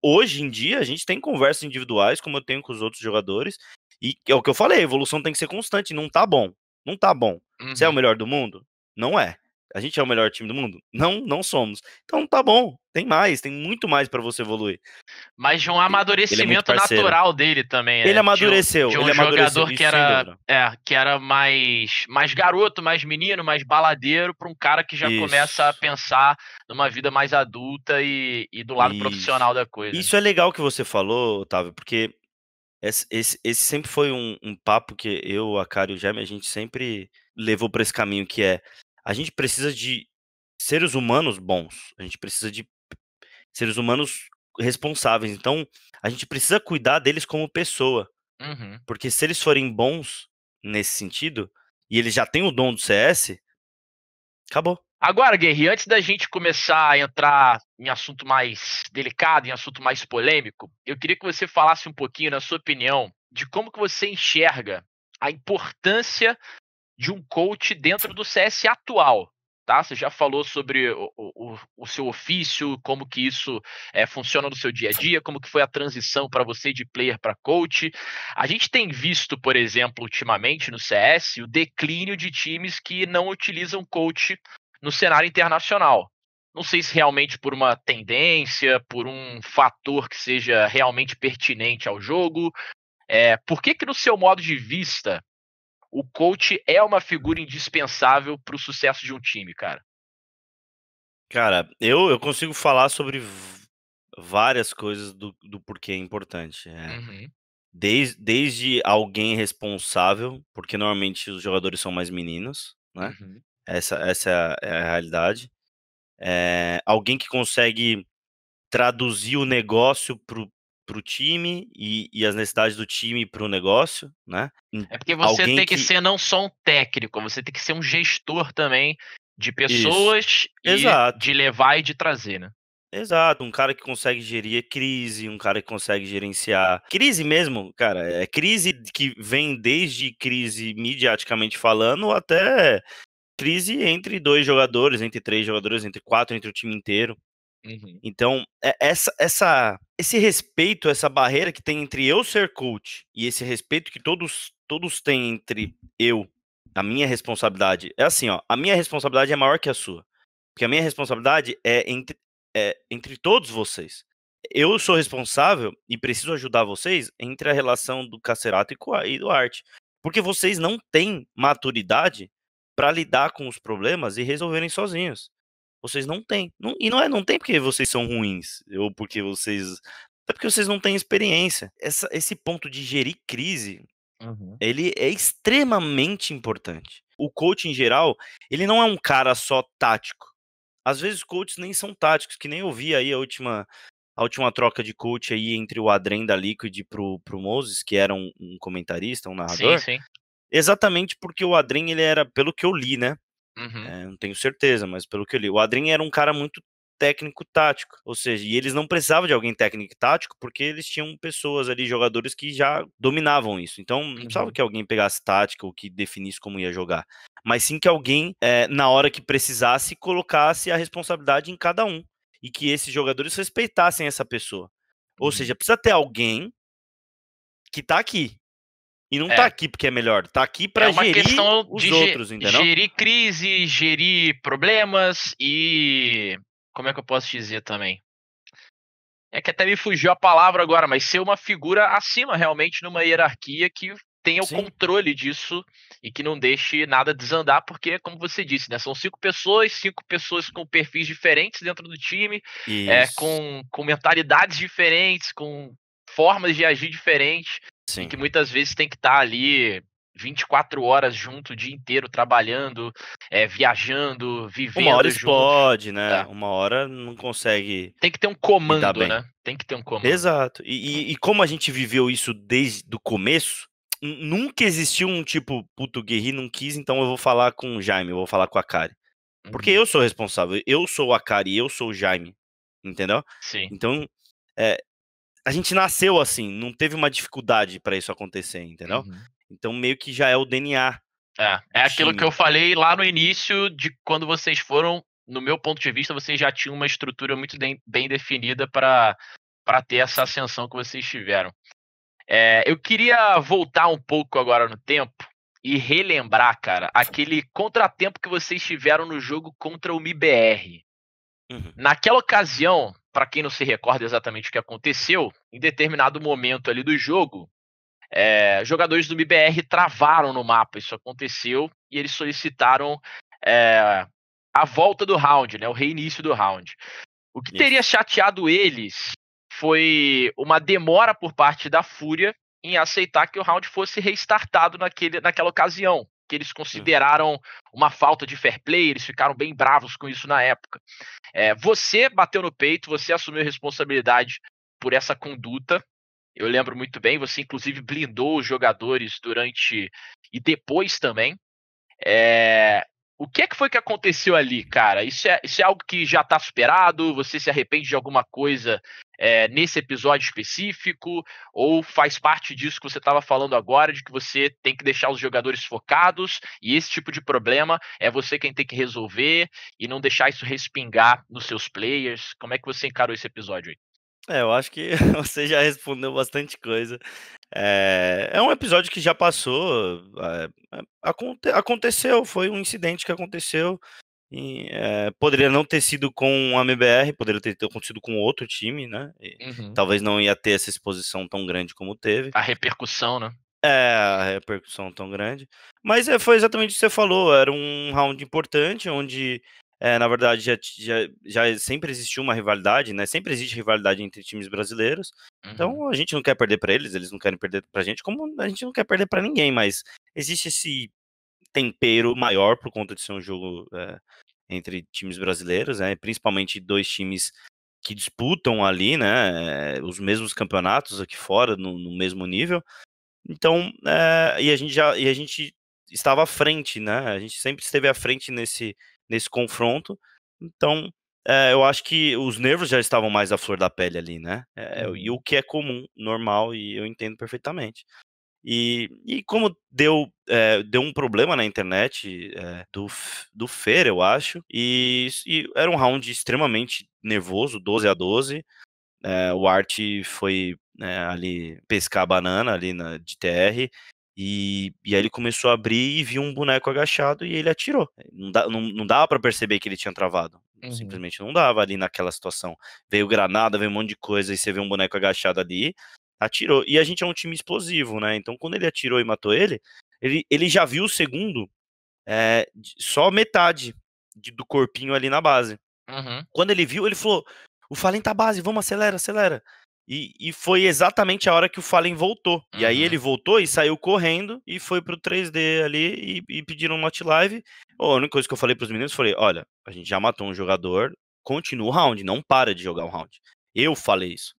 hoje em dia a gente tem conversas individuais, como eu tenho com os outros jogadores, e é o que eu falei, a evolução tem que ser constante, não tá bom. Não tá bom. Você é o Uhum. melhor do mundo? Não é. A gente é o melhor time do mundo? Não, não somos. Então tá bom, tem mais, tem muito mais pra você evoluir. Mas de um Ele é muito amadurecimento parceiro. natural dele também, né? De um Ele amadureceu, jogador isso sem dúvida. que era mais garoto, mais menino, mais baladeiro, para um cara que já começa a Isso, pensar numa vida mais adulta e do lado isso. profissional da coisa, né? Isso é legal que você falou, Otávio, porque esse sempre foi um papo que eu, a Cara e o Jaime, a gente sempre levou pra esse caminho, que é, a gente precisa de seres humanos bons, a gente precisa de seres humanos responsáveis, então a gente precisa cuidar deles como pessoa. Uhum. Porque se eles forem bons nesse sentido, e eles já têm o dom do CS, acabou. Agora, Guerri, antes da gente começar a entrar em assunto mais delicado, em assunto mais polêmico, eu queria que você falasse um pouquinho, na sua opinião, de como que você enxerga a importância de um coach dentro do CS atual. Tá? Você já falou sobre o seu ofício, como que isso funciona no seu dia a dia, como que foi a transição para você de player para coach. A gente tem visto, por exemplo, ultimamente no CS, o declínio de times que não utilizam coach no cenário internacional. Não sei se realmente por uma tendência, por um fator que seja realmente pertinente ao jogo. Por que que, no seu modo de vista, o coach é uma figura indispensável para o sucesso de um time, cara? Cara, eu consigo falar sobre várias coisas do porquê é importante. Uhum, Desde alguém responsável, porque normalmente os jogadores são mais meninos, né? uhum. Essa é a realidade. Alguém que consegue traduzir o negócio pro time e as necessidades do time pro negócio, né? É porque você Alguém tem que que. ser não só um técnico, você tem que ser um gestor também de Isso. pessoas e de Exato. levar e de trazer, né? Exato, um cara que consegue gerir crise, um cara que consegue gerenciar crise mesmo, cara, é crise que vem desde crise midiaticamente falando até crise entre dois jogadores, entre três jogadores, entre quatro, entre o time inteiro. Uhum, Então, esse respeito, essa barreira que tem entre eu ser coach e esse respeito que todos têm entre a minha responsabilidade, é assim, ó, a minha responsabilidade é maior que a sua. Porque a minha responsabilidade é entre todos vocês. Eu sou responsável e preciso ajudar vocês entre a relação do Cacerato e do Arte. Porque vocês não têm maturidade para lidar com os problemas e resolverem sozinhos. Vocês não têm. E não tem porque vocês são ruins, ou porque vocês. É porque vocês não têm experiência. Esse ponto de gerir crise, uhum. ele é extremamente importante. O coach, em geral, ele não é um cara só tático. Às vezes, coaches nem são táticos, que nem eu vi aí a última troca de coach aí entre o Adrien da Liquid pro Moses, que era um comentarista, um Sim, narrador. sim. Exatamente porque o Adrien, ele era, pelo que eu li, né? Uhum, Não tenho certeza, mas pelo que eu li, o Adrien era um cara muito técnico-tático. Ou seja, e eles não precisavam de alguém técnico-tático porque eles tinham pessoas ali, jogadores que já dominavam isso. Então, não precisava que alguém pegasse tática ou que definisse como ia jogar. Mas sim que alguém, na hora que precisasse, colocasse a responsabilidade em cada um. E que esses jogadores respeitassem essa pessoa. Ou seja, precisa ter alguém que tá aqui. E não tá aqui porque é melhor, tá aqui pra uma gerir questão os de outros, entendeu? gerir crise, gerir problemas e... Como é que eu posso dizer também? É que até me fugiu a palavra agora, mas ser uma figura acima realmente numa hierarquia que tenha o Sim. controle disso e que não deixe nada desandar, porque, como você disse, né, são cinco pessoas com perfis diferentes dentro do time, Isso. com mentalidades diferentes, com formas de agir diferentes, e Sim. que muitas vezes tem que estar ali 24 horas junto, o dia inteiro, trabalhando, viajando, Uma hora vivendo juntos. explode, né? Uma hora não consegue Tem que ter um lidar comando, bem. né? Tem que ter um comando. Exato. E como a gente viveu isso desde o começo, nunca existiu um tipo, puto, o Guerri não quis, então eu vou falar com o Jaime, eu vou falar com a Akari. Porque eu sou responsável, eu sou o Akari, eu sou o Jaime, entendeu? Sim. Então, a gente nasceu assim, não teve uma dificuldade pra isso acontecer, entendeu? Então meio que já é o DNA do É aquilo que time. eu falei lá no início de quando vocês foram, no meu ponto de vista, vocês já tinham uma estrutura muito bem definida para ter essa ascensão que vocês tiveram. Eu queria voltar um pouco agora no tempo e relembrar, cara, aquele contratempo que vocês tiveram no jogo contra o MIBR. Naquela ocasião, para quem não se recorda exatamente o que aconteceu, em determinado momento ali do jogo, jogadores do MIBR travaram no mapa. Isso aconteceu e eles solicitaram a volta do round, né, o reinício do round. O que teria chateado eles foi uma demora por parte da Fúria em aceitar que o round fosse restartado naquela ocasião, que eles consideraram uma falta de fair play, eles ficaram bem bravos com isso na época. Você bateu no peito, você assumiu a responsabilidade por essa conduta. Eu lembro muito bem, você inclusive blindou os jogadores durante e depois também. O que é que foi que aconteceu ali, cara? Isso é algo que já tá superado? Você se arrepende de alguma coisa nesse episódio específico? Ou faz parte disso que você estava falando agora, de que você tem que deixar os jogadores focados e esse tipo de problema é você quem tem que resolver e não deixar isso respingar nos seus players? Como é que você encarou esse episódio aí? Eu acho que você já respondeu bastante coisa. É um episódio que já passou, aconteceu, foi um incidente que aconteceu. E, poderia não ter sido com a MBR, poderia ter acontecido com outro time, né? Talvez não ia ter essa exposição tão grande como teve. A repercussão, né? A repercussão tão grande. Mas foi exatamente o que você falou, era um round importante, onde, na verdade, já sempre existiu uma rivalidade, né? Sempre existe rivalidade entre times brasileiros. Então a gente não quer perder para eles não querem perder pra gente, como a gente não quer perder para ninguém, mas existe esse tempero maior por conta de ser um jogo entre times brasileiros, né? Principalmente dois times que disputam ali, né? Os mesmos campeonatos aqui fora, no mesmo nível. Então, e a gente estava à frente, né? A gente sempre esteve à frente nesse confronto. Então, eu acho que os nervos já estavam mais à flor da pele ali, né? E o que é comum, normal, e eu entendo perfeitamente. E como deu um problema na internet do Fer, eu acho, e era um round extremamente nervoso, 12-12. O Art foi ali pescar a banana ali de TR, e aí ele começou a abrir e viu um boneco agachado e ele atirou. Não dava pra perceber que ele tinha travado. Simplesmente não dava ali naquela situação. Veio granada, veio um monte de coisa e você vê um boneco agachado ali, atirou. E a gente é um time explosivo, né? Então quando ele atirou e matou ele já viu o segundo só metade do corpinho ali na base. Quando ele viu, ele falou: o Fallen tá base, vamos, acelera, acelera. E foi exatamente a hora que o Fallen voltou. E aí ele voltou e saiu correndo e foi pro 3D ali e pediram um not live. A única coisa que eu falei pros meninos, falei: olha, a gente já matou um jogador, continua o round, não para de jogar o round. Eu falei isso.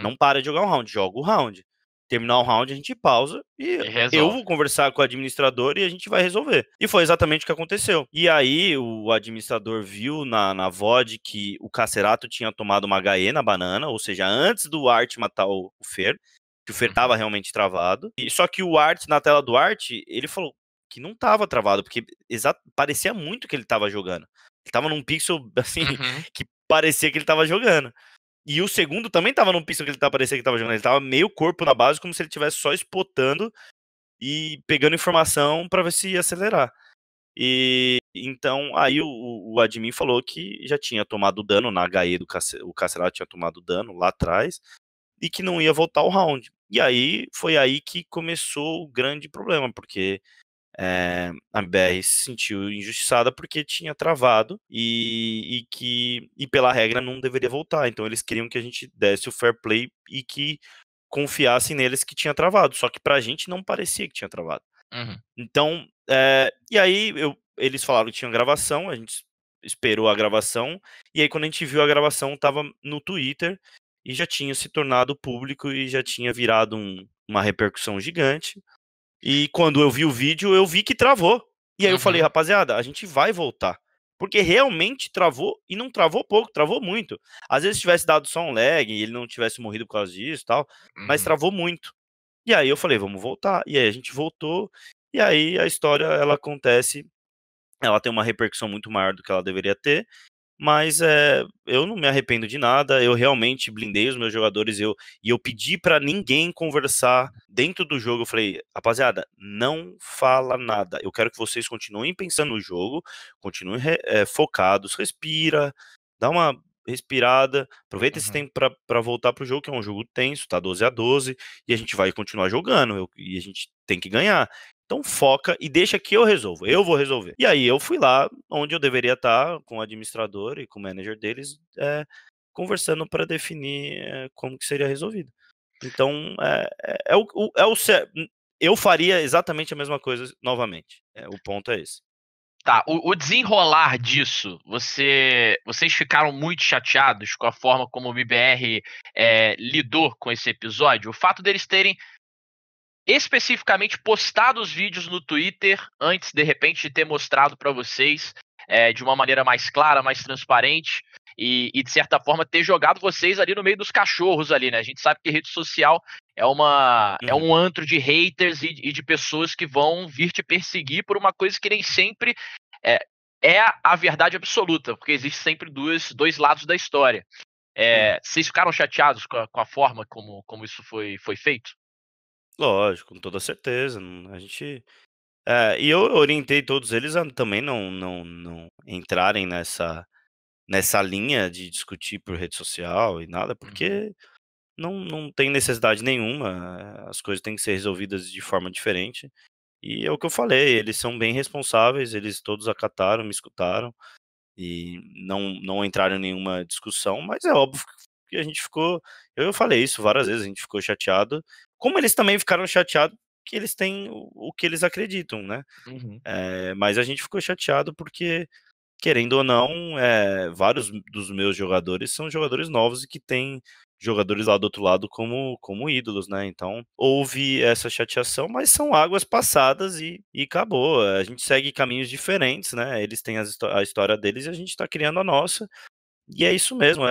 Não para de jogar o round, joga o round. terminar o round, a gente pausa e eu Resolve. vou conversar com o administrador e a gente vai resolver. E foi exatamente o que aconteceu. E aí o administrador viu na VOD que o Cacerato tinha tomado uma HE na banana, ou seja, antes do Art matar o Fer, que o Fer tava realmente travado. E só que o Art, na tela do Art, ele falou que não tava travado, porque parecia muito que ele tava jogando. Ele tava num pixel, assim, que parecia que ele tava jogando. E o segundo também tava num pixel que ele parecia que tava jogando. Ele tava meio corpo na base, como se ele estivesse só spotando e pegando informação pra ver se ia acelerar. E então aí o admin falou que já tinha tomado dano na HE do o Cacerato tinha tomado dano lá atrás e que não ia voltar o round. E aí foi aí que começou o grande problema, porque a BR se sentiu injustiçada porque tinha travado e pela regra não deveria voltar. Então eles queriam que a gente desse o fair play e que confiassem neles que tinha travado. Só que pra gente não parecia que tinha travado. Então, e aí eles falaram que tinha gravação, a gente esperou a gravação, e aí quando a gente viu a gravação tava no Twitter e já tinha se tornado público e já tinha virado uma repercussão gigante. E quando eu vi o vídeo, eu vi que travou. E aí eu falei, rapaziada, a gente vai voltar. Porque realmente travou, e não travou pouco, travou muito. Às vezes tivesse dado só um lag e ele não tivesse morrido por causa disso e tal, mas travou muito. E aí eu falei, vamos voltar. E aí a gente voltou, e aí a história, ela acontece, ela tem uma repercussão muito maior do que ela deveria ter, mas eu não me arrependo de nada, eu realmente blindei os meus jogadores, e eu pedi pra ninguém conversar dentro do jogo. Eu falei, rapaziada, não fala nada, eu quero que vocês continuem pensando no jogo, continuem focados, respira, dá uma respirada, aproveita esse tempo pra voltar pro jogo, que é um jogo tenso, tá 12-12, e a gente vai continuar jogando, e a gente tem que ganhar. Então foca e deixa que eu resolvo, eu vou resolver. E aí eu fui lá onde eu deveria estar com o administrador e com o manager deles, conversando para definir como que seria resolvido. Então eu faria exatamente a mesma coisa novamente. O ponto é esse. Tá, o desenrolar disso, vocês ficaram muito chateados com a forma como o MBR lidou com esse episódio? O fato deles terem especificamente postado os vídeos no Twitter antes, de repente, de ter mostrado para vocês de uma maneira mais clara, mais transparente, e de certa forma ter jogado vocês ali no meio dos cachorros ali, né? A gente sabe que rede social é um antro de haters e de pessoas que vão vir te perseguir por uma coisa que nem sempre é a verdade absoluta, porque existe sempre dois lados da história. Vocês ficaram chateados com a forma como isso foi feito? Lógico, com toda certeza. A gente. E eu orientei todos eles a também não entrarem nessa linha de discutir por rede social e nada, porque não tem necessidade nenhuma. As coisas têm que ser resolvidas de forma diferente. E é o que eu falei, eles são bem responsáveis, eles todos acataram, me escutaram e não entraram em nenhuma discussão, mas é óbvio que a gente ficou. Eu falei isso várias vezes, a gente ficou chateado. Como eles também ficaram chateados que eles têm o que eles acreditam, né? Mas a gente ficou chateado porque, querendo ou não, vários dos meus jogadores são jogadores novos e que têm jogadores lá do outro lado como ídolos, né? Então houve essa chateação, mas são águas passadas e acabou. A gente segue caminhos diferentes, né? Eles têm a história deles e a gente está criando a nossa. E é isso mesmo.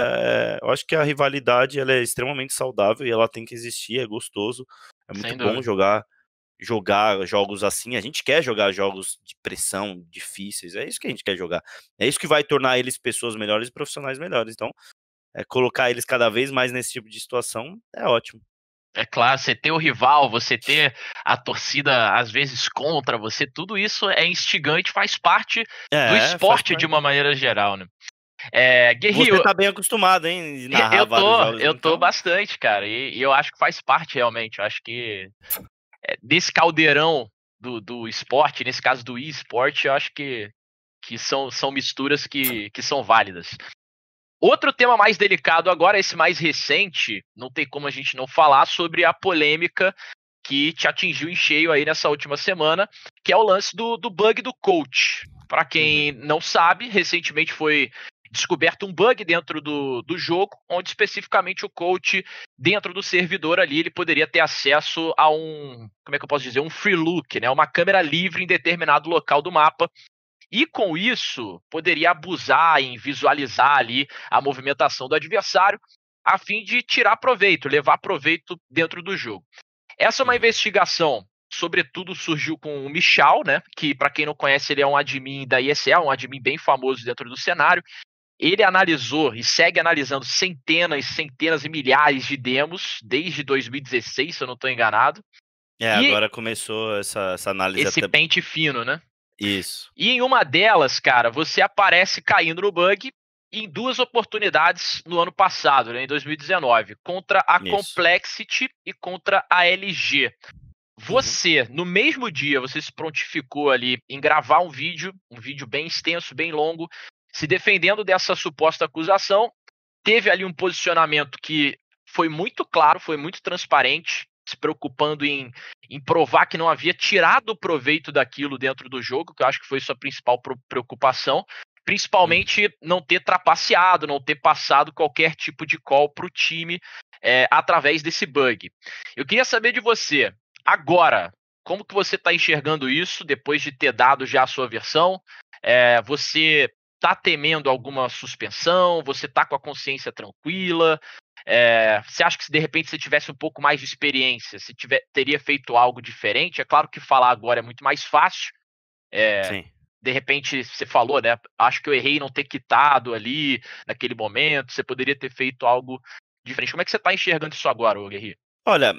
Eu acho que a rivalidade, ela é extremamente saudável e ela tem que existir. É gostoso, é muito Sem bom dúvida. jogar jogos assim. A gente quer jogar jogos de pressão, difíceis, é isso que a gente quer jogar. É isso que vai tornar eles pessoas melhores e profissionais melhores. Então, colocar eles cada vez mais nesse tipo de situação é ótimo. É claro, você ter o rival, você ter a torcida às vezes contra você, tudo isso é instigante, faz parte do Faz esporte de parte. uma maneira geral, né? Você Guerrinho, tá bem acostumado, hein, de narrar vários jogos, eu tô então. bastante, cara, e eu acho que faz parte realmente. Eu acho que desse caldeirão do esporte, nesse caso do e-sport, eu acho que são misturas que são válidas. Outro tema mais delicado agora, esse mais recente, não tem como a gente não falar sobre a polêmica que te atingiu em cheio aí nessa última semana, que é o lance do bug do coach. Para quem não sabe, recentemente foi descoberto um bug dentro do jogo, onde especificamente o coach, dentro do servidor ali, ele poderia ter acesso a como é que eu posso dizer, um free look, né, uma câmera livre em determinado local do mapa, e com isso poderia abusar em visualizar ali a movimentação do adversário, a fim de tirar proveito, levar proveito dentro do jogo. Essa é uma investigação, sobretudo surgiu com o Michal, né, que para quem não conhece ele é um admin da ESL, um admin bem famoso dentro do cenário. Ele analisou e segue analisando centenas e milhares de demos desde 2016, se eu não estou enganado. E agora começou essa análise esse pente fino, né? Isso. E em uma delas, cara, você aparece caindo no bug em 2 oportunidades no ano passado, né, em 2019, contra a Complexity e contra a LG. Você, no mesmo dia, você se prontificou ali em gravar um vídeo bem extenso, bem longo, se defendendo dessa suposta acusação. Teve ali um posicionamento que foi muito claro, foi muito transparente, se preocupando em provar que não havia tirado proveito daquilo dentro do jogo, que eu acho que foi sua principal preocupação. Principalmente não ter trapaceado, não ter passado qualquer tipo de call para o time através desse bug. Eu queria saber de você, agora, como que você está enxergando isso, depois de ter dado já a sua versão? Você está temendo alguma suspensão? Você está com a consciência tranquila? Você acha que se de repente você tivesse um pouco mais de experiência, você teria feito algo diferente? É claro que falar agora é muito mais fácil. Sim. De repente, você falou, né? Acho que eu errei em não ter quitado ali naquele momento. Você poderia ter feito algo diferente. Como é que você está enxergando isso agora, Guerri? Olha,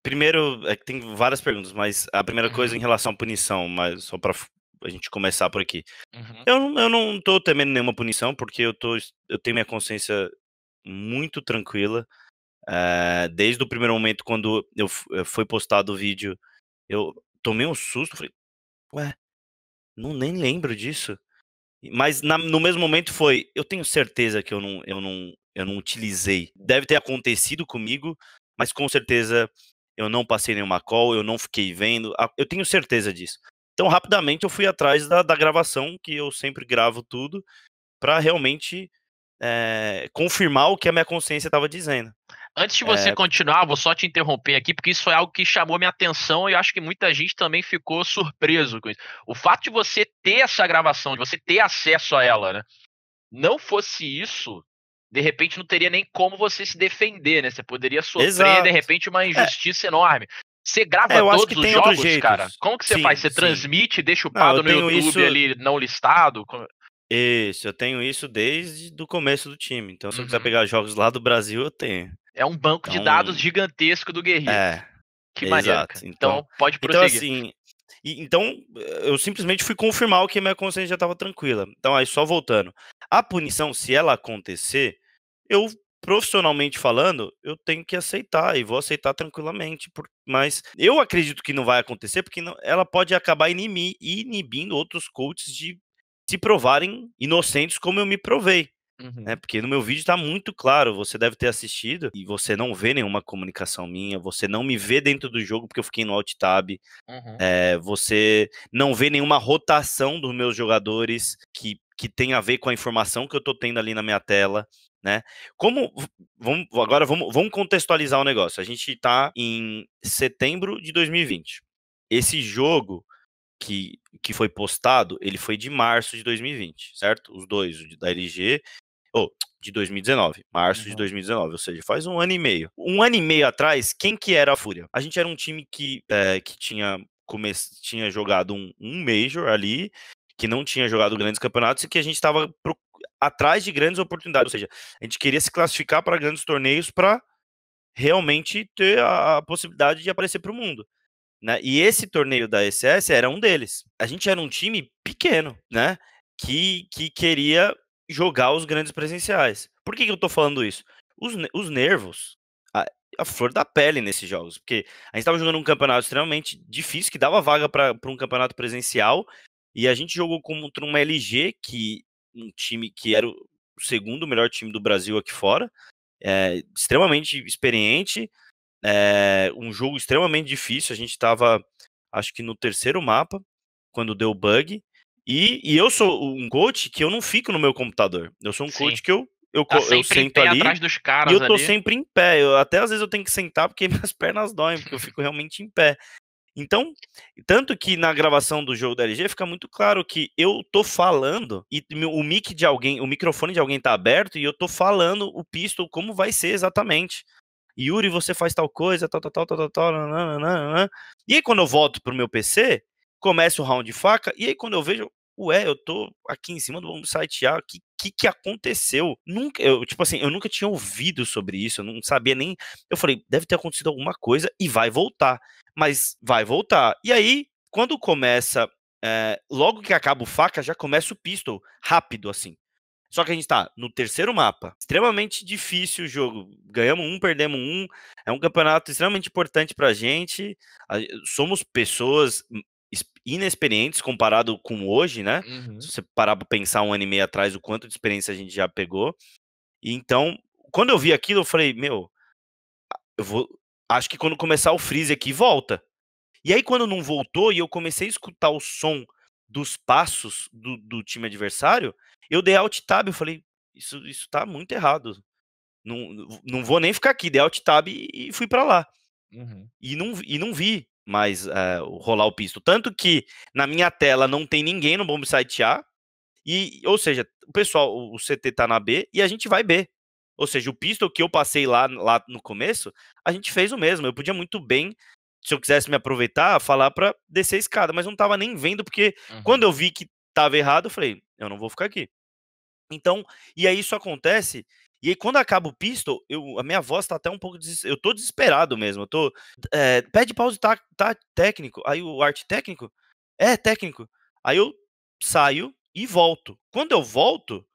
primeiro, tem várias perguntas, mas a primeira coisa em relação à punição, mas só para a gente começar por aqui. Eu não tô temendo nenhuma punição, porque eu tenho minha consciência muito tranquila. Desde o primeiro momento, quando foi postado o vídeo, eu tomei um susto, falei, ué, nem lembro disso. Mas no mesmo momento eu tenho certeza que eu não utilizei. Deve ter acontecido comigo, mas com certeza eu não passei nenhuma call, eu não fiquei vendo, eu tenho certeza disso. Então, rapidamente, eu fui atrás da gravação, que eu sempre gravo tudo, para realmente confirmar o que a minha consciência estava dizendo. Antes de você continuar, vou só te interromper aqui, porque isso foi algo que chamou minha atenção e eu acho que muita gente também ficou surpreso com isso. O fato de você ter essa gravação, de você ter acesso a ela, né? Não fosse isso, de repente não teria nem como você se defender, né? Você poderia sofrer, de repente, uma injustiça enorme. Você grava todos os jogos, cara? Como que você faz? Você transmite e deixa upado no YouTube ali, não listado? Isso, eu tenho isso desde o começo do time. Então, se eu quiser pegar jogos lá do Brasil, eu tenho. É um banco de dados gigantesco do Guerri. Que maneiro, cara. Então, pode prosseguir. Então, eu simplesmente fui confirmar o que minha consciência já estava tranquila. Então, aí só voltando. A punição, se ela acontecer, eu, profissionalmente falando, eu tenho que aceitar e vou aceitar tranquilamente. Mas eu acredito que não vai acontecer, porque ela pode acabar inibindo outros coaches de se provarem inocentes como eu me provei. Porque no meu vídeo está muito claro, você deve ter assistido e você não vê nenhuma comunicação minha, você não me vê dentro do jogo porque eu fiquei no Alt Tab, você não vê nenhuma rotação dos meus jogadores que tem a ver com a informação que eu estou tendo ali na minha tela, né? Agora vamos contextualizar o negócio. A gente está em setembro de 2020. Esse jogo que foi postado, ele foi de março de 2020, certo? Os dois, o da LG, de 2019, março de 2019, ou seja, faz um ano e meio. Um ano e meio atrás, quem que era a Fúria? A gente era um time que tinha jogado um Major ali, que não tinha jogado grandes campeonatos e que a gente estava atrás de grandes oportunidades, ou seja, a gente queria se classificar para grandes torneios para realmente ter a possibilidade de aparecer para o mundo. Né? E esse torneio da SS era um deles. A gente era um time pequeno, né? Que queria jogar os grandes presenciais. Por que eu tô falando isso? Os nervos, a flor da pele nesses jogos. Porque a gente tava jogando um campeonato extremamente difícil, que dava vaga para um campeonato presencial. E a gente jogou contra uma LG, um time que era o segundo melhor time do Brasil aqui fora. Extremamente experiente. Um jogo extremamente difícil, a gente estava, acho que no terceiro mapa, quando deu bug, E eu sou um coach que eu não fico no meu computador. Eu sou um Sim. coach que Tá eu sempre em sento pé ali atrás dos e caras eu tô ali. sempre em pé. Até às vezes eu tenho que sentar porque minhas pernas doem, porque eu fico realmente em pé. Então, tanto que na gravação do jogo da LG fica muito claro que eu tô falando e o mic de alguém, o microfone de alguém tá aberto e eu tô falando o pistol como vai ser exatamente. Yuri, você faz tal coisa, tal, tal, tal, tal, tal, tal, nananana. E aí quando eu volto pro meu PC, começa o round de faca, e aí quando eu vejo, ué, eu tô aqui em cima do bomb site A, que aconteceu? Nunca, tipo assim, eu nunca tinha ouvido sobre isso, eu não sabia nem, eu falei, deve ter acontecido alguma coisa e vai voltar, mas vai voltar. E aí, quando começa, logo que acaba o faca, já começa o pistol, rápido assim. Só que a gente tá no terceiro mapa. Extremamente difícil o jogo. Ganhamos um, perdemos um. É um campeonato extremamente importante pra gente. Somos pessoas inexperientes comparado com hoje, né? Uhum. Se você parar pra pensar um ano e meio atrás, o quanto de experiência a gente já pegou. E então, quando eu vi aquilo, eu falei, meu, eu vou. Acho que quando começar o freeze aqui, volta. E aí, quando não voltou e eu comecei a escutar o som dos passos do time adversário, eu dei alt tab, eu falei, isso tá muito errado. Não vou nem ficar aqui, dei alt tab e fui pra lá. Uhum. E não vi mais rolar o pisto. Tanto que na minha tela não tem ninguém no bomb site A, ou seja, o pessoal, o CT tá na B e a gente vai B. Ou seja, o pistol que eu passei lá no começo, a gente fez o mesmo. Eu podia muito bem, se eu quisesse me aproveitar, falar pra descer a escada, mas eu não tava nem vendo, porque quando Uhum. eu vi que tava errado, eu falei, eu não vou ficar aqui. Então, e aí isso acontece, e aí quando acaba o pistol, a minha voz tá até um pouco eu tô desesperado mesmo, eu tô, pede pause tá técnico, aí o arte técnico, é técnico, aí eu saio e volto. Quando eu volto,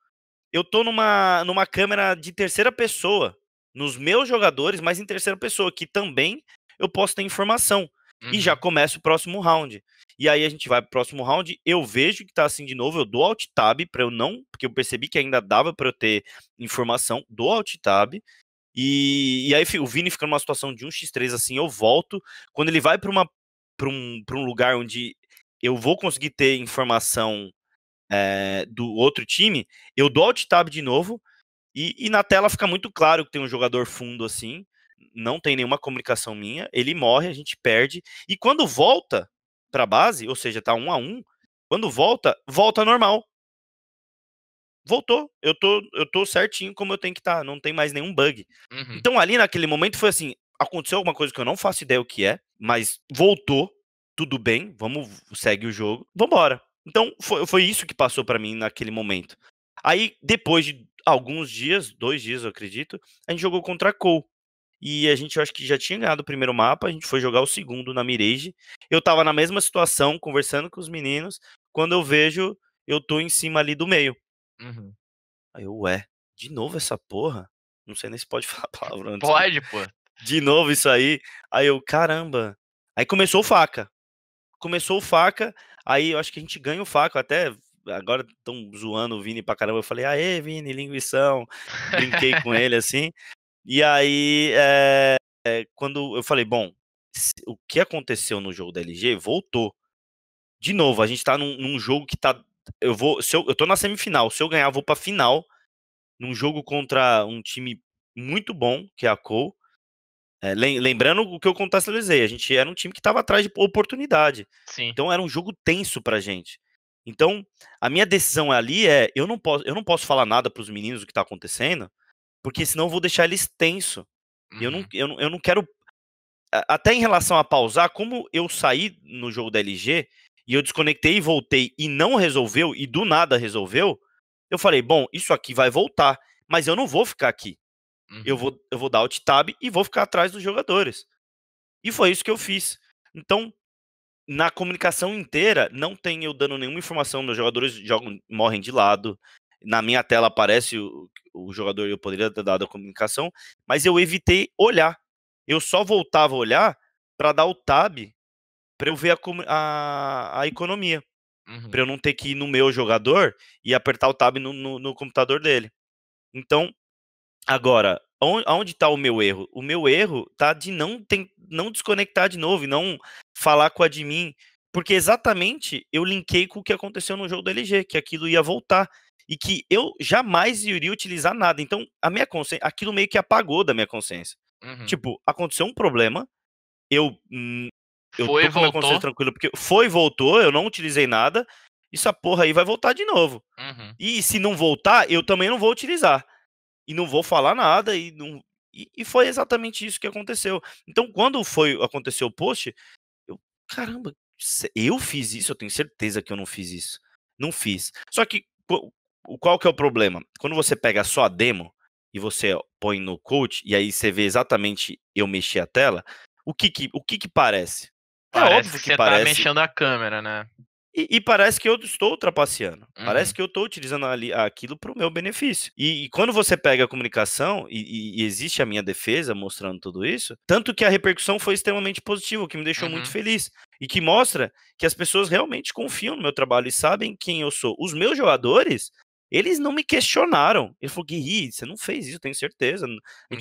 eu tô numa câmera de terceira pessoa, nos meus jogadores, mas em terceira pessoa, que também eu posso ter informação. E já Uhum. começa o próximo round. E aí a gente vai pro próximo round, eu vejo que tá assim de novo, eu dou alt tab para eu não, porque eu percebi que ainda dava para eu ter informação, dou alt tab. E aí o Vini fica numa situação de 1x3 assim, eu volto. Quando ele vai pra um lugar onde eu vou conseguir ter informação do outro time, eu dou alt tab de novo e na tela fica muito claro que tem um jogador fundo assim, não tem nenhuma comunicação minha, ele morre, a gente perde, e quando volta pra base, ou seja, tá 1-1, quando volta normal. Voltou, eu tô certinho como eu tenho que estar, não tem mais nenhum bug. Uhum. Então ali naquele momento foi assim, aconteceu alguma coisa que eu não faço ideia o que é, mas voltou, tudo bem, vamos, segue o jogo, vambora. Então foi isso que passou pra mim naquele momento. Aí depois de alguns dias, 2 dias eu acredito, a gente jogou contra a Cole. E a gente, eu acho que já tinha ganhado o primeiro mapa, a gente foi jogar o segundo na Mirage. Eu tava na mesma situação, conversando com os meninos, quando eu vejo, eu tô em cima ali do meio. Uhum. Aí eu, ué, de novo essa porra? Não sei nem se pode falar palavrão, desculpa. Pode, pô. De novo isso aí? Aí eu, caramba. Aí começou o faca. Começou o faca, aí eu acho que a gente ganha o faca, até agora estão zoando o Vini pra caramba. Eu falei, aê, Vini, linguição. Brinquei com ele assim. E aí, quando eu falei, bom, o que aconteceu no jogo da LG voltou. De novo, a gente tá num jogo que tá. Eu tô na semifinal. Se eu ganhar, eu vou pra final num jogo contra um time muito bom, que é a Cole. Lembrando o que eu contextualizei, a gente era um time que estava atrás de oportunidade. Sim. Então era um jogo tenso pra gente. Então, a minha decisão ali eu não posso falar nada pros meninos do que tá acontecendo, porque senão eu vou deixar eles tenso. Uhum. Eu não quero. Até em relação a pausar, como eu saí no jogo da LG e eu desconectei e voltei e não resolveu, e do nada resolveu, eu falei, bom, isso aqui vai voltar, mas eu não vou ficar aqui. Eu Uhum. vou, eu vou dar alt tab e vou ficar atrás dos jogadores. E foi isso que eu fiz. Então, na comunicação inteira, não tem eu dando nenhuma informação. Meus jogadores jogam, morrem de lado. Na minha tela aparece o jogador, eu poderia ter dado a comunicação, mas eu evitei olhar. Eu só voltava a olhar para dar o tab para eu ver a economia. Para Uhum. eu não ter que ir no meu jogador e apertar o tab no computador dele. Então, agora, aonde está o meu erro? O meu erro tá de não desconectar de novo e não falar com o admin. Porque exatamente eu linkei com o que aconteceu no jogo do LG, que aquilo ia voltar. E que eu jamais iria utilizar nada. Então, a minha consciência, aquilo meio que apagou da minha consciência. Tipo, aconteceu um problema, eu Foi, tô com a minha consciência voltou. tranquila, porque voltou, eu não utilizei nada, essa porra aí vai voltar de novo. E se não voltar, eu também não vou utilizar. E não vou falar nada, e foi exatamente isso que aconteceu. Então, quando aconteceu o post, caramba, eu fiz isso? Eu tenho certeza que eu não fiz isso. Não fiz. Só que, qual que é o problema? Quando você pega só a demo, e você põe no coach, e aí você vê exatamente eu mexer a tela, o que parece? É Parece óbvio que que você tá parece. mexendo a câmera, né? E parece que eu estou trapaceando. Parece que eu estou utilizando aquilo para o meu benefício. E quando você pega a comunicação, e existe a minha defesa mostrando tudo isso, tanto que a repercussão foi extremamente positiva, o que me deixou muito feliz. E que mostra que as pessoas realmente confiam no meu trabalho e sabem quem eu sou. Os meus jogadores, eles não me questionaram. Ele falou, Guerri, você não fez isso, eu tenho certeza.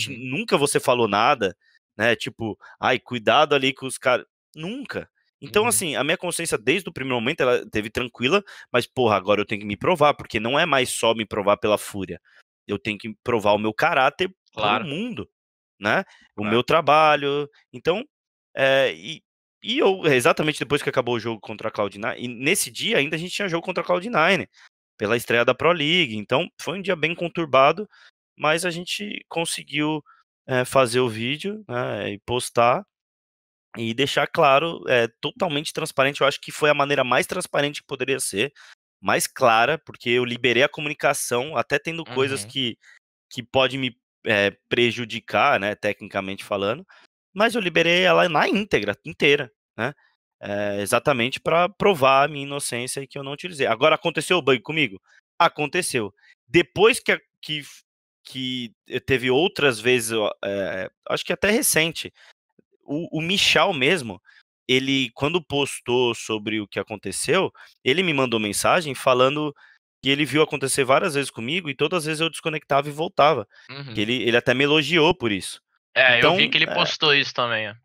Nunca você falou nada, né? Tipo, ai, cuidado ali com os caras. Nunca. Então, assim, a minha consciência desde o primeiro momento, ela teve tranquila, mas, porra, agora eu tenho que me provar, porque não é mais só me provar pela fúria. Eu tenho que provar o meu caráter pro Claro. mundo, né? O Claro. meu trabalho. Então, eu, exatamente depois que acabou o jogo contra a Cloud9, e nesse dia ainda a gente tinha jogo contra a Cloud9, pela estreia da Pro League. Então, foi um dia bem conturbado, mas a gente conseguiu fazer o vídeo, né, e postar. E deixar claro, totalmente transparente, eu acho que foi a maneira mais transparente que poderia ser, mais clara, porque eu liberei a comunicação, até tendo coisas que pode me prejudicar, né, tecnicamente falando, mas eu liberei ela na íntegra, inteira, né, exatamente para provar a minha inocência e que eu não utilizei. Agora, aconteceu o bug comigo? Aconteceu. Depois que teve outras vezes, acho que até recente, o Michel mesmo, ele, quando postou sobre o que aconteceu, ele me mandou mensagem falando que ele viu acontecer várias vezes comigo e todas as vezes eu desconectava e voltava. Que ele até me elogiou por isso. Eu vi Então, que ele postou isso também.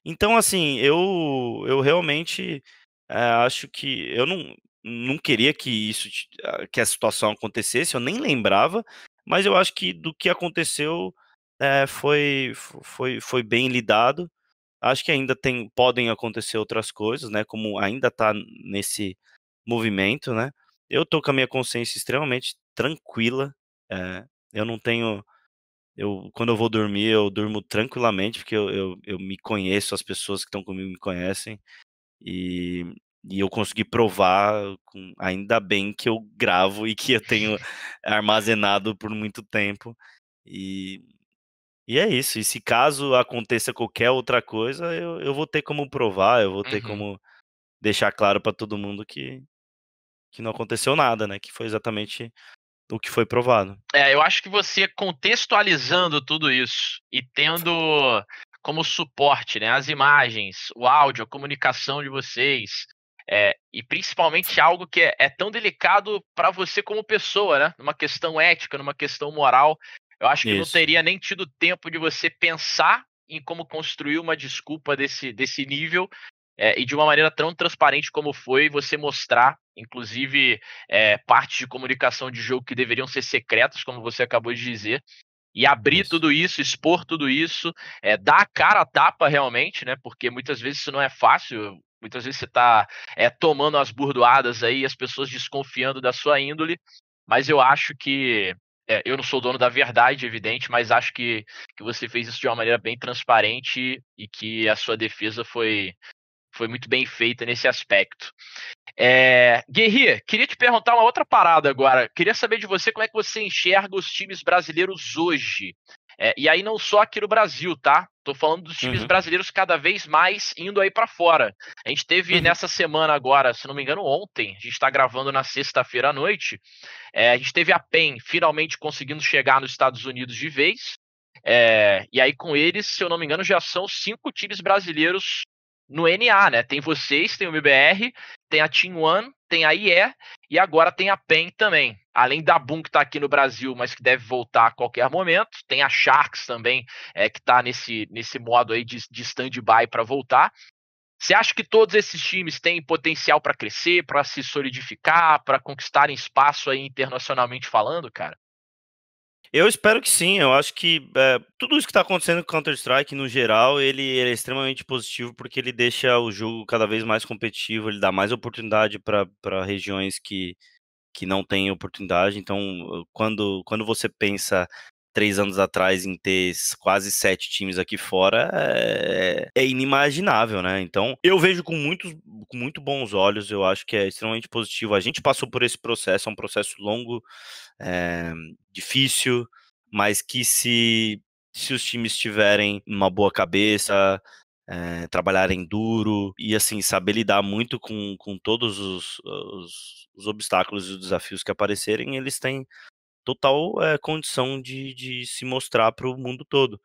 então assim, eu realmente acho que eu não queria que que a situação acontecesse, eu nem lembrava, mas eu acho que do que aconteceu foi bem lidado. Acho que ainda podem acontecer outras coisas, né, como ainda tá nesse movimento, né. Eu tô com a minha consciência extremamente tranquila, eu não tenho quando eu vou dormir, eu durmo tranquilamente, porque eu me conheço, as pessoas que estão comigo me conhecem, e eu consegui provar ainda bem que eu gravo e que eu tenho armazenado por muito tempo, e é isso, e se caso aconteça qualquer outra coisa, eu vou ter como provar, eu vou ter como deixar claro para todo mundo que não aconteceu nada, né, que foi exatamente o que foi provado. Eu acho que você contextualizando tudo isso e tendo como suporte, né, as imagens, o áudio, a comunicação de vocês, e principalmente algo que é tão delicado para você como pessoa, né, numa questão ética, numa questão moral, eu acho que não Isso, teria nem tido tempo de você pensar em como construir uma desculpa desse nível, e de uma maneira tão transparente como foi, você mostrar, inclusive, partes de comunicação de jogo que deveriam ser secretas, como você acabou de dizer, e abrir isso. tudo isso, expor tudo isso, dar a cara a tapa realmente, né? Porque muitas vezes isso não é fácil. Muitas vezes você tá tomando as burdoadas aí, as pessoas desconfiando da sua índole, mas eu acho que. Eu não sou dono da verdade, evidente, mas acho que você fez isso de uma maneira bem transparente e que a sua defesa foi muito bem feita nesse aspecto. Guerri, queria te perguntar uma outra parada agora. Queria saber de você como é que você enxerga os times brasileiros hoje. E aí não só aqui no Brasil, tá? Tô falando dos times Uhum, brasileiros cada vez mais indo aí pra fora. A gente teve uhum, nessa semana agora, se não me engano, ontem, a gente tá gravando na sexta-feira à noite. A gente teve a PEN finalmente conseguindo chegar nos Estados Unidos de vez. E aí com eles, se eu não me engano, já são 5 times brasileiros no NA, né? Tem vocês, tem o MBR, tem a Team One, tem a IE e agora tem a PEN também. Além da Boom que tá aqui no Brasil, mas que deve voltar a qualquer momento. Tem a Sharks também, que tá nesse modo aí de stand-by para voltar. Você acha que todos esses times têm potencial para crescer, para se solidificar, para conquistarem espaço aí internacionalmente falando, cara? Eu espero que sim, eu acho que tudo isso que está acontecendo com Counter-Strike, no geral, ele é extremamente positivo porque ele deixa o jogo cada vez mais competitivo, ele dá mais oportunidade para regiões que não têm oportunidade. Então, quando você pensa 3 anos atrás em ter quase 7 times aqui fora, é inimaginável, né? Então, eu vejo com muito bons olhos, eu acho que é extremamente positivo. A gente passou por esse processo, é um processo longo, é, difícil, mas que se os times tiverem uma boa cabeça, trabalharem duro e assim saber lidar muito com todos os obstáculos e os desafios que aparecerem, eles têm total condição de se mostrar para o mundo todo,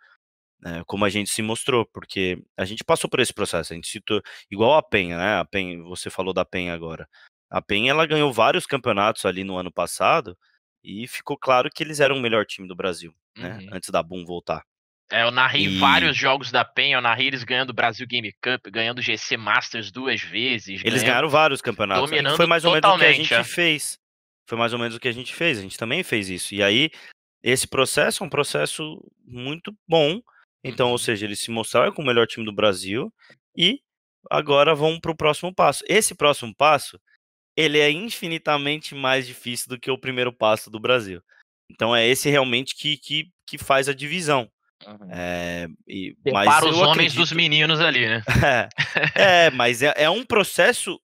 né, como a gente se mostrou, porque a gente passou por esse processo, a gente citou, igual a Penha, né? A Penha, você falou da Penha agora. A Penha ela ganhou vários campeonatos ali no ano passado e ficou claro que eles eram o melhor time do Brasil, né? Uhum. Antes da Boom voltar. Eu narrei E vários jogos da PEN, eu narrei eles ganhando o Brasil Game Cup, ganhando o GC Masters 2 vezes, eles ganhando, ganharam vários campeonatos. E foi dominando mais ou menos o que a totalmente, gente é. fez. Foi mais ou menos o que a gente fez. A gente também fez isso. E aí, esse processo é um processo muito bom. Então, ou Uhum. seja, eles se mostraram como o melhor time do Brasil e agora vão para o próximo passo. Esse próximo passo, ele é infinitamente mais difícil do que o primeiro passo do Brasil. Então, é esse realmente que faz a divisão. Uhum. Mas Separa os eu homens dos acredito. meninos ali, né? Mas é um processo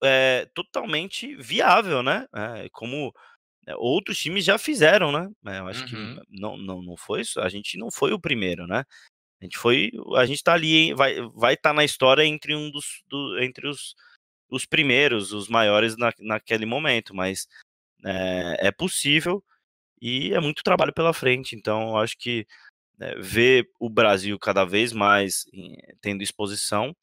totalmente viável, né? Como outros times já fizeram, né? Eu acho que Uhum. não foi isso. A gente não foi o primeiro, né? A gente tá ali, hein, vai estar na história entre entre os primeiros, os maiores naquele momento, mas é possível e é muito trabalho pela frente. Então, eu acho que ver o Brasil cada vez mais tendo exposição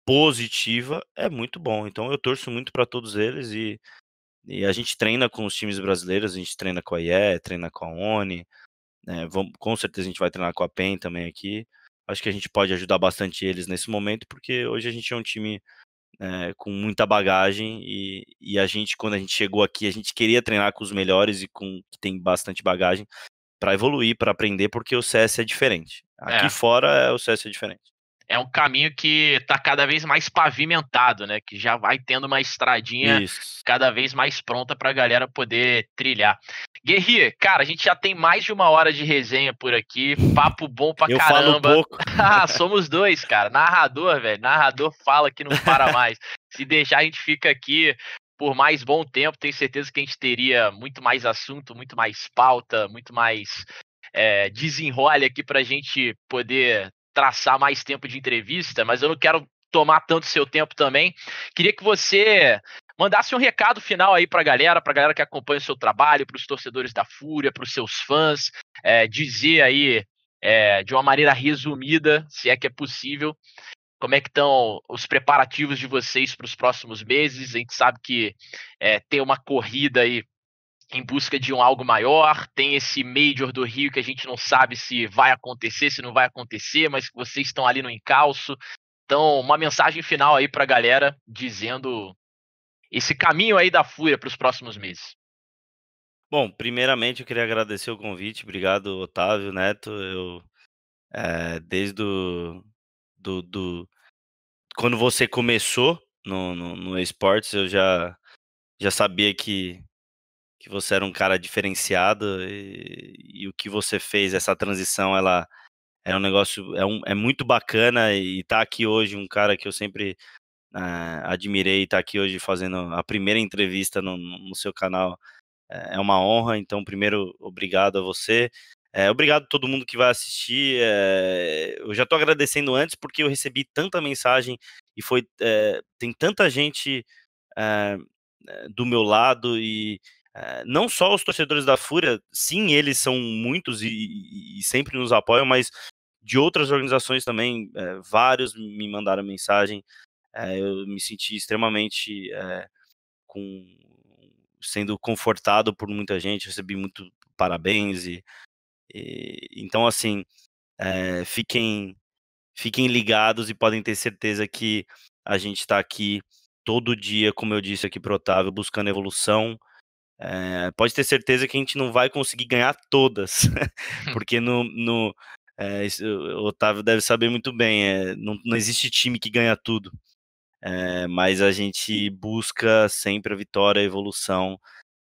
positiva é muito bom. Então eu torço muito para todos eles e a gente treina com os times brasileiros, a gente treina com a IE, treina com a ONI, né, com certeza a gente vai treinar com a PEN também aqui. Acho que a gente pode ajudar bastante eles nesse momento, porque hoje a gente é um time com muita bagagem e a gente, quando a gente chegou aqui, a gente queria treinar com os melhores e com que tem bastante bagagem para evoluir, para aprender, porque o CS é diferente. Aqui É. fora o CS é diferente. É um caminho que está cada vez mais pavimentado, né? Que já vai tendo uma estradinha Isso. cada vez mais pronta para a galera poder trilhar. Guerri, cara, a gente já tem mais de 1 hora de resenha por aqui, papo bom pra Eu falo caramba. pouco. Ah, somos dois, cara. Narrador, velho. Narrador fala que não para mais. Se deixar, a gente fica aqui por mais bom tempo. Tenho certeza que a gente teria muito mais assunto, muito mais pauta, muito mais desenrole aqui pra gente poder traçar mais tempo de entrevista, mas eu não quero tomar tanto seu tempo também. Queria que você mandasse um recado final aí pra galera que acompanha o seu trabalho, para os torcedores da Fúria, para os seus fãs, dizer aí de uma maneira resumida, se é que é possível, como é que estão os preparativos de vocês para os próximos meses. A gente sabe que tem uma corrida aí em busca de um algo maior, tem esse Major do Rio que a gente não sabe se vai acontecer, se não vai acontecer, mas que vocês estão ali no encalço. Então, uma mensagem final aí pra galera dizendo esse caminho aí da Fúria para os próximos meses. Bom, primeiramente eu queria agradecer o convite. Obrigado, Otávio, Neto. Desde quando você começou no esportes, eu já sabia que você era um cara diferenciado e o que você fez, essa transição, ela é um negócio, é muito bacana e tá aqui hoje um cara que eu sempre admirei, tá aqui hoje fazendo a primeira entrevista no seu canal. É uma honra, então, primeiro, obrigado a você. Obrigado a todo mundo que vai assistir. Eu já estou agradecendo antes porque eu recebi tanta mensagem e tem tanta gente é, do meu lado e não só os torcedores da Fúria, sim, eles são muitos e sempre nos apoiam, mas de outras organizações também, vários me mandaram mensagem. Eu me senti extremamente com sendo confortado por muita gente, recebi muito parabéns então assim, fiquem ligados e podem ter certeza que A gente está aqui todo dia, como eu disse aqui pro Otávio, buscando evolução. Pode ter certeza que a gente não vai conseguir ganhar todas, porque o Otávio deve saber muito bem, não existe time que ganha tudo, mas a gente busca sempre a vitória, a evolução,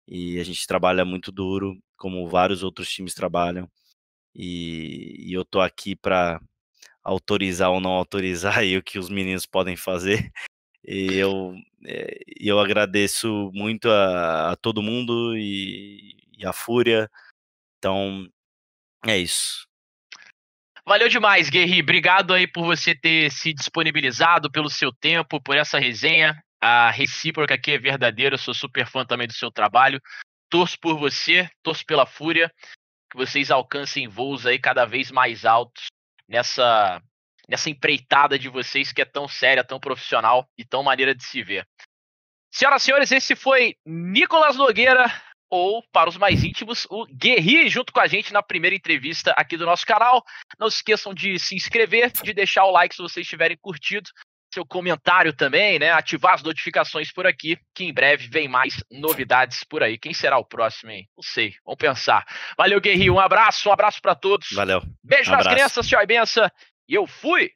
e a gente trabalha muito duro, como vários outros times trabalham, e eu tô aqui para autorizar ou não autorizar aí o que os meninos podem fazer. E eu agradeço muito a todo mundo e a Fúria. Então, é isso. Valeu demais, Guerri. Obrigado aí por você ter se disponibilizado, pelo seu tempo, por essa resenha. A recíproca aqui é verdadeira. Eu sou super fã também do seu trabalho. Torço por você, torço pela Fúria, que vocês alcancem voos aí cada vez mais altos nessa empreitada de vocês que é tão séria, tão profissional e tão maneira de se ver. Senhoras e senhores, esse foi Nicolas Nogueira, ou para os mais íntimos, o Guerri, junto com a gente na primeira entrevista aqui do nosso canal. Não se esqueçam de se inscrever, de deixar o like se vocês tiverem curtido, seu comentário também, né? Ativar as notificações por aqui, que em breve vem mais novidades por aí. Quem será o próximo, hein? Não sei, vamos pensar. Valeu, Guerri, um abraço para todos. Valeu. Beijo nas crianças, tchau e benção. E eu fui!